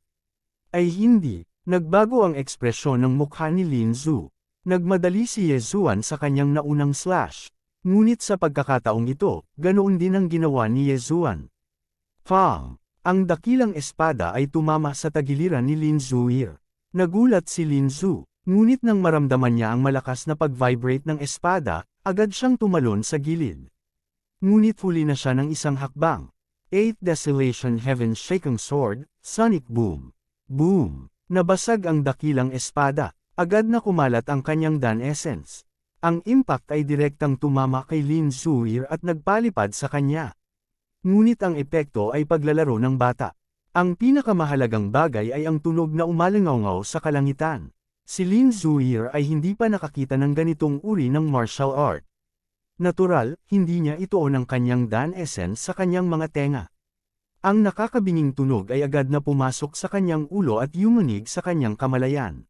Ay hindi, nagbago ang ekspresyon ng mukha ni Lin Zu. Nagmadali si Yezuan sa kanyang naunang slash. Ngunit sa pagkakataong ito, ganoon din ang ginawa ni Yezuan. Pang! Ang dakilang espada ay tumama sa tagiliran ni Lin Zuir. Nagulat si Lin Zu, ngunit nang maramdaman niya ang malakas na pag-vibrate ng espada, agad siyang tumalon sa gilid. Ngunit huli na siya ng isang hakbang. 8 Desolation Heaven Shaking Sword, Sonic Boom. Boom! Nabasag ang dakilang espada, agad na kumalat ang kanyang Dan Essence. Ang impact ay direktang tumama kay Lin Zuir at nagpalipad sa kanya. Ngunit ang epekto ay paglalaro ng bata. Ang pinakamahalagang bagay ay ang tunog na umalingaw sa kalangitan. Si Lin Zuir ay hindi pa nakakita ng ganitong uri ng martial art. Natural, hindi niya ituon ang kanyang Dan Essence sa kanyang mga tenga. Ang nakakabinging tunog ay agad na pumasok sa kanyang ulo at yumanig sa kanyang kamalayan.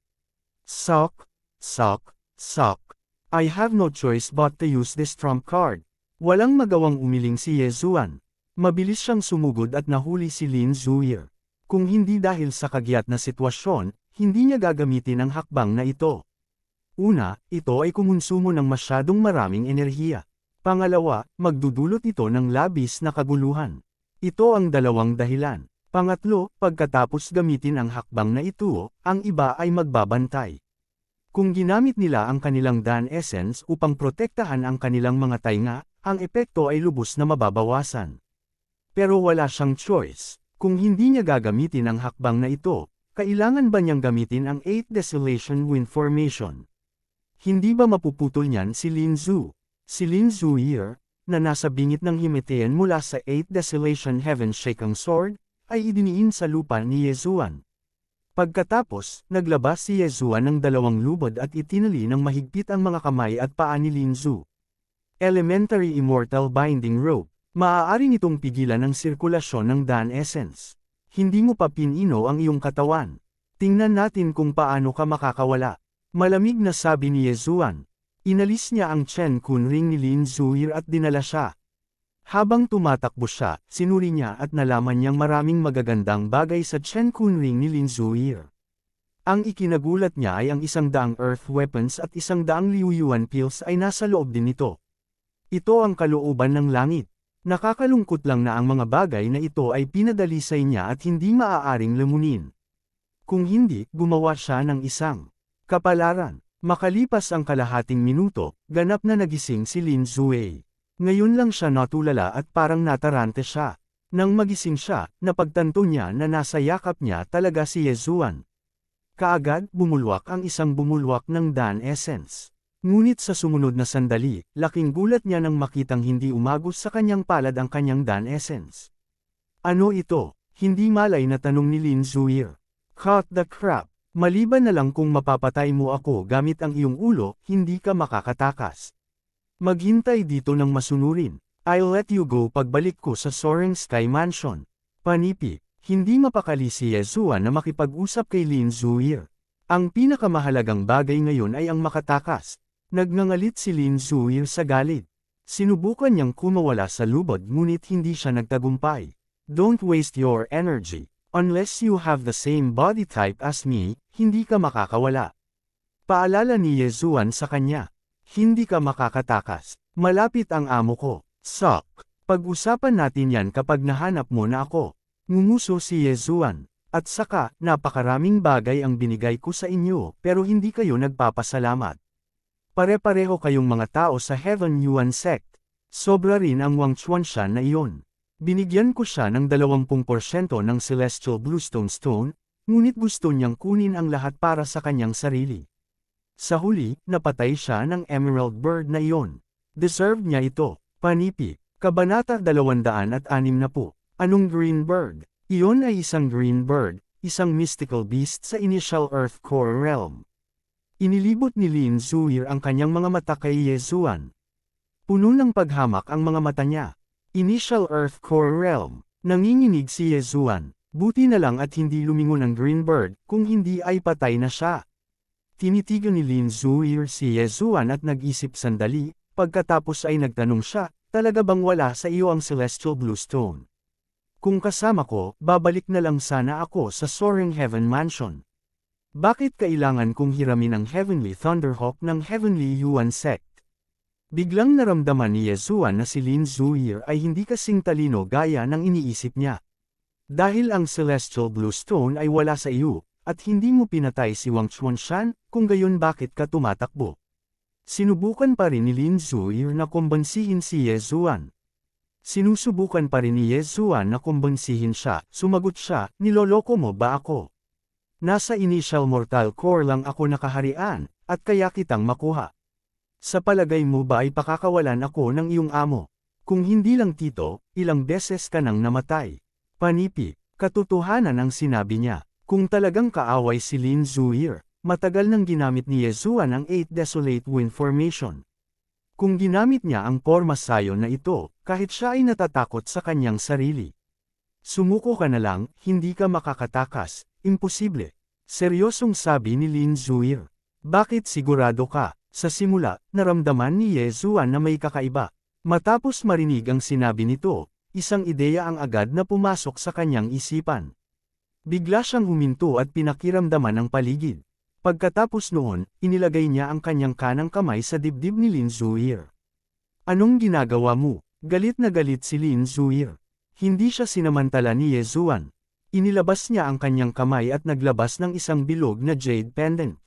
Sok, sok, sok. I have no choice but to use this trump card. Walang magawang umiling si Yezuan. Mabilis siyang sumugod at nahuli si Lin Zuir. Kung hindi dahil sa kagiat na sitwasyon, hindi niya gagamitin ang hakbang na ito. Una, ito ay kumonsumo ng masyadong maraming enerhiya. Pangalawa, magdudulot ito ng labis na kaguluhan. Ito ang 2 dahilan. Pangatlo, pagkatapos gamitin ang hakbang na ito, ang iba ay magbabantay. Kung ginamit nila ang kanilang Dan Essence upang protektahan ang kanilang mga tainga, ang epekto ay lubos na mababawasan. Pero wala siyang choice. Kung hindi niya gagamitin ang hakbang na ito, kailangan ba niyang gamitin ang 8 Desolation Wind Formation? Hindi ba mapuputol niyan si Lin Zu? Si Lin Zuir, na nasa bingit ng himatayan mula sa 8 Desolation Heaven Shaking Sword, ay idiniin sa lupa ni Yezuan. Pagkatapos, naglabas si Yezuan ng 2 lubod at itinali ng mahigpit ang mga kamay at paa ni Lin Zu. Elementary Immortal Binding Rope. Maaari nitong pigilan ang sirkulasyon ng Dan Essence. Hindi mo pa pinino ang iyong katawan. Tingnan natin kung paano ka makakawala. Malamig na sabi ni Yezuan. Inalis niya ang Chen Kun ring ni Lin Zuir at dinala siya. Habang tumatakbo siya, sinuri niya at nalaman niyang maraming magagandang bagay sa Chen Kun ring ni Lin Zuir. Ang ikinagulat niya ay ang 100 earth weapons at 100 Liuyuan pills ay nasa loob din nito. Ito ang kalooban ng langit. Nakakalungkot lang na ang mga bagay na ito ay pinadalisay niya at hindi maaaring lamunin. Kung hindi, gumawa siya ng isang kapalaran. Makalipas ang kalahating minuto, ganap na nagising si Lin Zuei. Ngayon lang siya natulala at parang natarante siya. Nang magising siya, napagtanto niya na nasa yakap niya talaga si Yezuan. Kaagad, bumulwak ang isang bumulwak ng Dan Essence. Ngunit sa sumunod na sandali, laking gulat niya nang makitang hindi umagos sa kanyang palad ang kanyang Dan Essence. Ano ito? Hindi malay na tanong ni Lin Zuir. Cut the crap. Maliban na lang kung mapapatay mo ako gamit ang iyong ulo, hindi ka makakatakas. Maghintay dito ng masunurin. I'll let you go pagbalik ko sa Soaring Sky Mansion. Panipi, hindi mapakali si Yezuan na makipag-usap kay Lin Zuir. Ang pinakamahalagang bagay ngayon ay ang makatakas. Nagngangalit si Lin Zuir sa galit. Sinubukan niyang kumawala sa lubod ngunit hindi siya nagtagumpay. Don't waste your energy. Unless you have the same body type as me, hindi ka makakawala. Paalala ni Yezuan sa kanya. Hindi ka makakatakas. Malapit ang amo ko. Sok. Pag-usapan natin yan kapag nahanap mo na ako. Ngumuso si Yezuan. At saka, napakaraming bagay ang binigay ko sa inyo pero hindi kayo nagpapasalamat. Pare-pareho kayong mga tao sa Heaven Yuan Sect. Sobra rin ang Wang Chuanshan na iyon. Binigyan ko siya ng 20% ng Celestial Bluestone Stone, ngunit gusto niyang kunin ang lahat para sa kanyang sarili. Sa huli, napatay siya ng Emerald Bird na iyon. Deserve niya ito. Panipi, Kabanata 260. Anong Green Bird? Iyon ay isang Green Bird, isang mystical beast sa Initial Earth Core Realm. Inilibot ni Lin Zuir ang kanyang mga mata kay Yezuan. Puno ng paghamak ang mga mata niya. Initial Earth Core Realm. Nanginginig si Yezuan. Buti na lang at hindi lumingon ang Green Bird, kung hindi ay patay na siya. Tinitigan ni Lin Zuir si Yezuan at nag-isip sandali, pagkatapos ay nagtanong siya, talaga bang wala sa iyo ang Celestial Blue Stone? Kung kasama ko, babalik na lang sana ako sa Soaring Heaven Mansion. Bakit kailangan kong hiramin ang Heavenly Thunderhawk ng Heavenly Yuan Sect? Biglang naramdaman ni Yezuan na si Lin Zuir ay hindi kasing talino gaya ng iniisip niya. Dahil ang Celestial Blue Stone ay wala sa iyo, at hindi mo pinatay si Wang Chuanshan, kung gayon bakit ka tumatakbo? Sinubukan pa rin ni Lin Zuir na kumbansihin si Yezuan. Sinusubukan pa rin ni Yezuan na kumbansihin siya, sumagot siya, niloloko mo ba ako? Nasa initial mortal core lang ako nakaharian, at kaya kitang makuha. Sa palagay mo ba ay pakakawalan ako ng iyong amo? Kung hindi lang tito, ilang beses ka nang namatay. Panipi, katotohanan ang sinabi niya. Kung talagang kaaway si Lin Zuir, matagal nang ginamit ni Yezuan ang 8 Desolate Wind Formation. Kung ginamit niya ang porma sayon na ito, kahit siya ay natatakot sa kanyang sarili. Sumuko ka na lang, hindi ka makakatakas, imposible. Seryosong sabi ni Lin Zuir. Bakit sigurado ka? Sa simula, naramdaman ni Yezuan na may kakaiba. Matapos marinig ang sinabi nito, isang ideya ang agad na pumasok sa kanyang isipan. Bigla siyang huminto at pinakiramdaman ang paligid. Pagkatapos noon, inilagay niya ang kanyang kanang kamay sa dibdib ni Lin Zuir. Anong ginagawa mo? Galit na galit si Lin Zuir. Hindi siya sinamantala ni Yezuan. Inilabas niya ang kanyang kamay at naglabas ng isang bilog na jade pendant.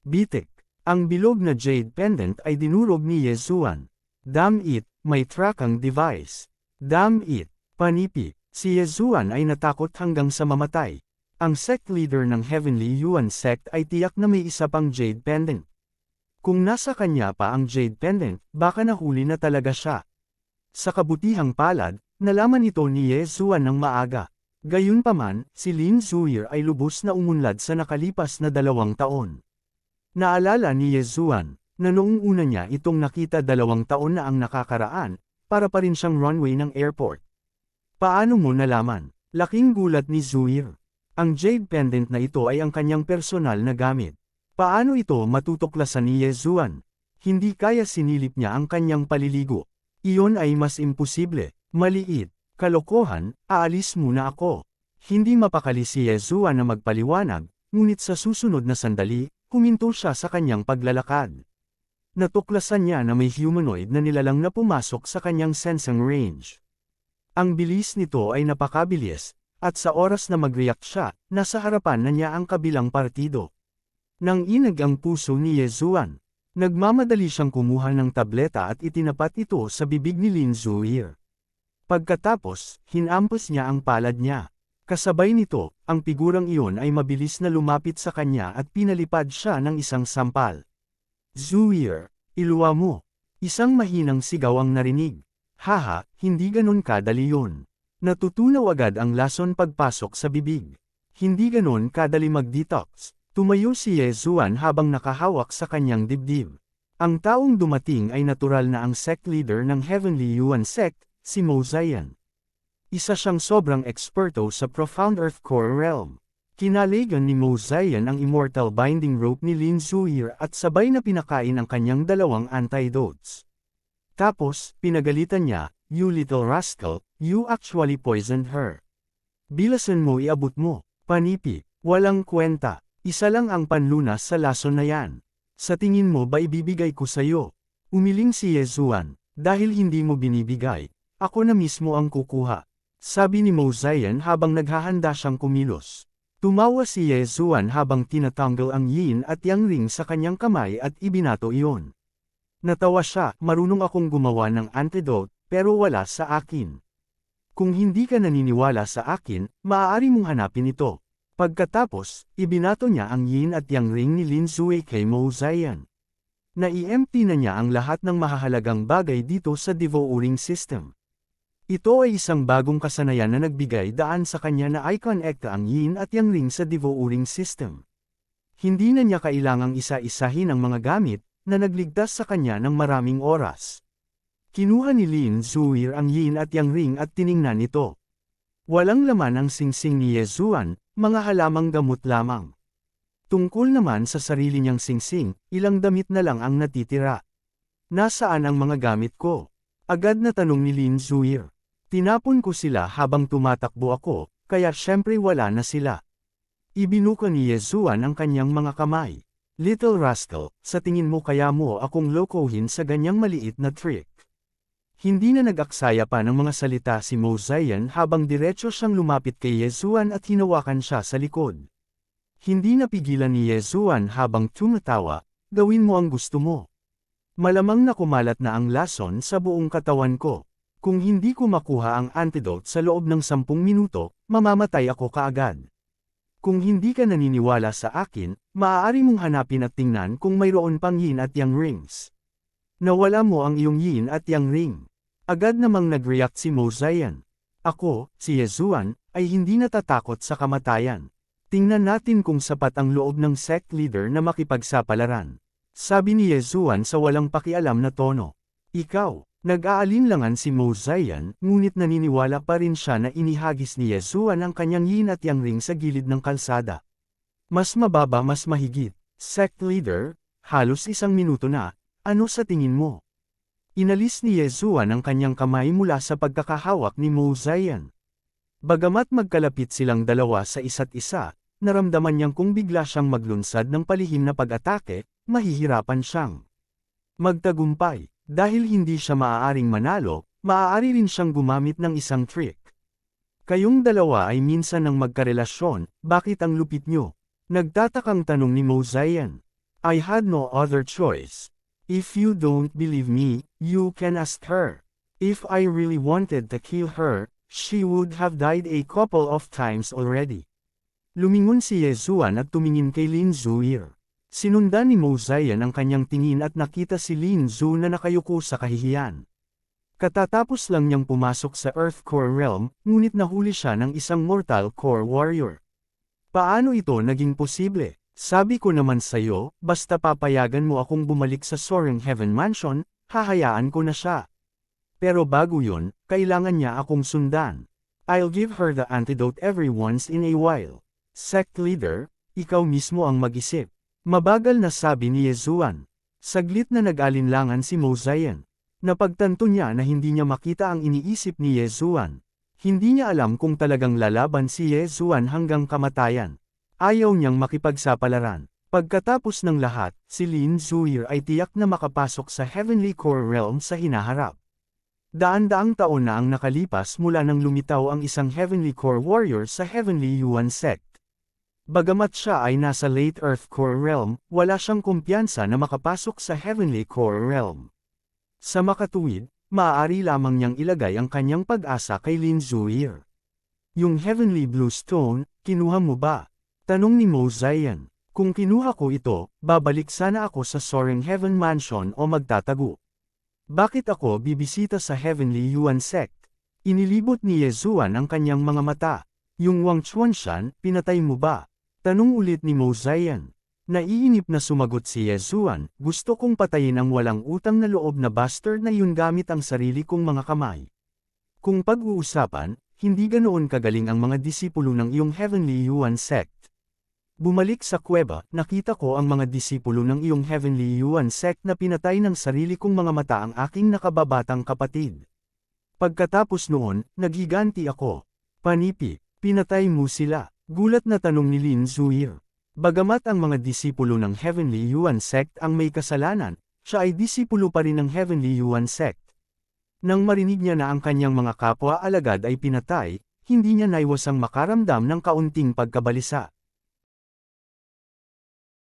Bitik. Ang bilog na jade pendant ay dinurog ni Yezuan. Damn it, may trackang device. Damn it, panipi. Si Yezuan ay natakot hanggang sa mamatay. Ang sect leader ng Heavenly Yuan Sect ay tiyak na may isa pang jade pendant. Kung nasa kanya pa ang jade pendant, baka nahuli na talaga siya. Sa kabutihang palad, nalaman ito ni Yezuan ng maaga. Gayunpaman, si Lin Zuir ay lubos na umunlad sa nakalipas na 2 taon. Naalala ni Yezuan, na noong una niya itong nakita 2 taon na ang nakakaraan, para pa rin siyang runway ng airport. Paano mo nalaman? Laking gulat ni Zuir. Ang jade pendant na ito ay ang kanyang personal na gamit. Paano ito matutuklasan ni Yezuan? Hindi kaya sinilip niya ang kanyang paliligo. Iyon ay mas imposible. Maliit. Kalokohan, aalis muna ako. Hindi mapakali si Yezuan na magpaliwanag, ngunit sa susunod na sandali, huminto siya sa kanyang paglalakad. Natuklasan niya na may humanoid na nilalang na pumasok sa kanyang sensing range. Ang bilis nito ay napakabilis, at sa oras na mag-react siya, nasa harapan na niya ang kabilang partido. Nang inag ang puso ni Yezuan, nagmamadali siyang kumuha ng tableta at itinapat ito sa bibig ni Lin Zuir. Pagkatapos, hinampos niya ang palad niya. Kasabay nito, ang figurang iyon ay mabilis na lumapit sa kanya at pinalipad siya ng isang sampal. Zuir, iluwa mo. Isang mahinang sigaw ang narinig. Haha, hindi ganon kadali yun. Natutunaw agad ang lason pagpasok sa bibig. Hindi ganon kadali mag-detox. Tumayo si Yezuan habang nakahawak sa kanyang dibdib. Ang taong dumating ay natural na ang sect leader ng Heavenly Yuan Sect, si Mo Ziyan. Isa siyang sobrang eksperto sa Profound Earth Core Realm. Kinaligan ni Mo Ziyan ang immortal binding rope ni Lin Zuir at sabay na pinakain ang kanyang 2 antidotes. Tapos, pinagalitan niya, "You little rascal, you actually poisoned her. Bilasan mo iabot mo." Panipi, walang kwenta. Isa lang ang panlunas sa lason na yan. Sa tingin mo ba ibibigay ko sa'yo? Umiling si Yezuan, dahil hindi mo binibigay, ako na mismo ang kukuha. Sabi ni Mo Ziyan habang naghahanda siyang kumilos. Tumawa si Yezuan habang tinatanggal ang yin at yang ring sa kanyang kamay at ibinato iyon. Natawa siya, marunong akong gumawa ng antidote, pero wala sa akin. Kung hindi ka naniniwala sa akin, maaari mong hanapin ito. Pagkatapos, ibinato niya ang yin at yang ring ni Lin Zuir kay Mo Ziyan. Nai-empty na niya ang lahat ng mahahalagang bagay dito sa devouring system. Ito ay isang bagong kasanayan na nagbigay daan sa kanya na i-connect ang yin at yang ring sa devouring system. Hindi na niya kailangang isa-isahin ang mga gamit, na nagligtas sa kanya ng maraming oras. Kinuha ni Lin Zuir ang yin at yang ring at tiningnan ito. Walang laman ang singsing ni Yezuan, mga halamang gamot lamang. Tungkol naman sa sarili niyang singsing, ilang damit na lang ang natitira. Nasaan ang mga gamit ko? Agad na tanong ni Lin Zuir. Tinapon ko sila habang tumatakbo ako, kaya syempre wala na sila. Ibinuka ni Yezuan ang kanyang mga kamay. Little rascal, sa tingin mo kaya mo akong lokohin sa ganyang maliit na trick? Hindi na nag-aksaya pa ng mga salita si Mo Zion habang diretso siyang lumapit kay Yezuan at hinawakan siya sa likod. Hindi napigilan ni Yezuan habang tumatawa, gawin mo ang gusto mo. Malamang na kumalat na ang lason sa buong katawan ko. Kung hindi ko makuha ang antidote sa loob ng 10 minuto, mamamatay ako kaagad. Kung hindi ka naniniwala sa akin, maaari mong hanapin at tingnan kung mayroon pang yin at yang rings. Nawala mo ang iyong yin at yang ring. Agad namang nag-react si Mo Zion. Ako, si Yezuan, ay hindi natatakot sa kamatayan. Tingnan natin kung sapat ang loob ng sect leader na makipagsapalaran. Sabi ni Yezuan sa walang pakialam na tono. Ikaw. Nag-aalinlangan si Mo Zion, ngunit naniniwala pa rin siya na inihagis ni Yezuan ang kanyang yin at yang ring sa gilid ng kalsada. Mas mababa mas mahigit. Sect leader, halos 1 minuto na, ano sa tingin mo? Inalis ni Yezuan ang kanyang kamay mula sa pagkakahawak ni Mo Zion. Bagamat magkalapit silang dalawa sa isa't isa, naramdaman niyang kung bigla siyang maglunsad ng palihim na pag-atake, mahihirapan siyang magtagumpay. Dahil hindi siya maaaring manalo, maaari rin siyang gumamit ng isang trick. Kayong dalawa ay minsan nang magkarelasyon, bakit ang lupit nyo? Nagtatakang tanong ni Mo Zion. I had no other choice. If you don't believe me, you can ask her. If I really wanted to kill her, she would have died a couple of times already. Lumingon si Yezuan at tumingin kay Lin Zuir. Sinundan ni Mo Zion ang kanyang tingin at nakita si Lin Zu na nakayuko sa kahihiyan. Katatapos lang niyang pumasok sa Earth Core Realm, ngunit nahuli siya ng isang Mortal Core Warrior. Paano ito naging posible? Sabi ko naman sa'yo, basta papayagan mo akong bumalik sa Soaring Heaven Mansion, hahayaan ko na siya. Pero bago yun, kailangan niya akong sundan. I'll give her the antidote every once in a while. Sect leader, ikaw mismo ang mag-isip. Mabagal na sabi ni Yezuan. Saglit na nag-alinlangan si Mo Zion. Napagtanto niya na hindi niya makita ang iniisip ni Yezuan. Hindi niya alam kung talagang lalaban si Yezuan hanggang kamatayan. Ayaw niyang makipagsapalaran. Pagkatapos ng lahat, si Lin Zuir ay tiyak na makapasok sa Heavenly Core Realm sa hinaharap. Daan-daang taon na ang nakalipas mula nang lumitaw ang isang Heavenly Core Warrior sa Heavenly Yuan Sect. Bagamat siya ay nasa Late Earth Core Realm, wala siyang kumpiyansa na makapasok sa Heavenly Core Realm. Sa makatuwid, maaari lamang niyang ilagay ang kanyang pag-asa kay Lin Zuir. Yung Heavenly Blue Stone, kinuha mo ba? Tanong ni Mo Zion. Kung kinuha ko ito, babalik sana ako sa Soaring Heaven Mansion o magtatago. Bakit ako bibisita sa Heavenly Yuan Sect? Inilibot ni Yezuan ang kanyang mga mata. Yung Wang Chuanshan, pinatay mo ba? Tanong ulit ni Mo Zion. Naiinip na sumagot si Yezuan, gusto kong patayin ang walang utang na loob na bastard na yun gamit ang sarili kong mga kamay. Kung pag-uusapan, hindi ganoon kagaling ang mga disipulo ng iyong Heavenly Yuan Sect. Bumalik sa kuweba, nakita ko ang mga disipulo ng iyong Heavenly Yuan Sect na pinatay ng sarili kong mga mata ang aking nakababatang kapatid. Pagkatapos noon, naghiganti ako. Panipi, pinatay mo sila. Gulat na tanong ni Lin Zuir. Bagamat ang mga disipulo ng Heavenly Yuan Sect ang may kasalanan, siya ay disipulo pa rin ng Heavenly Yuan Sect. Nang marinig niya na ang kanyang mga kapwa alagad ay pinatay, hindi niya naiwasang makaramdam ng kaunting pagkabalisa.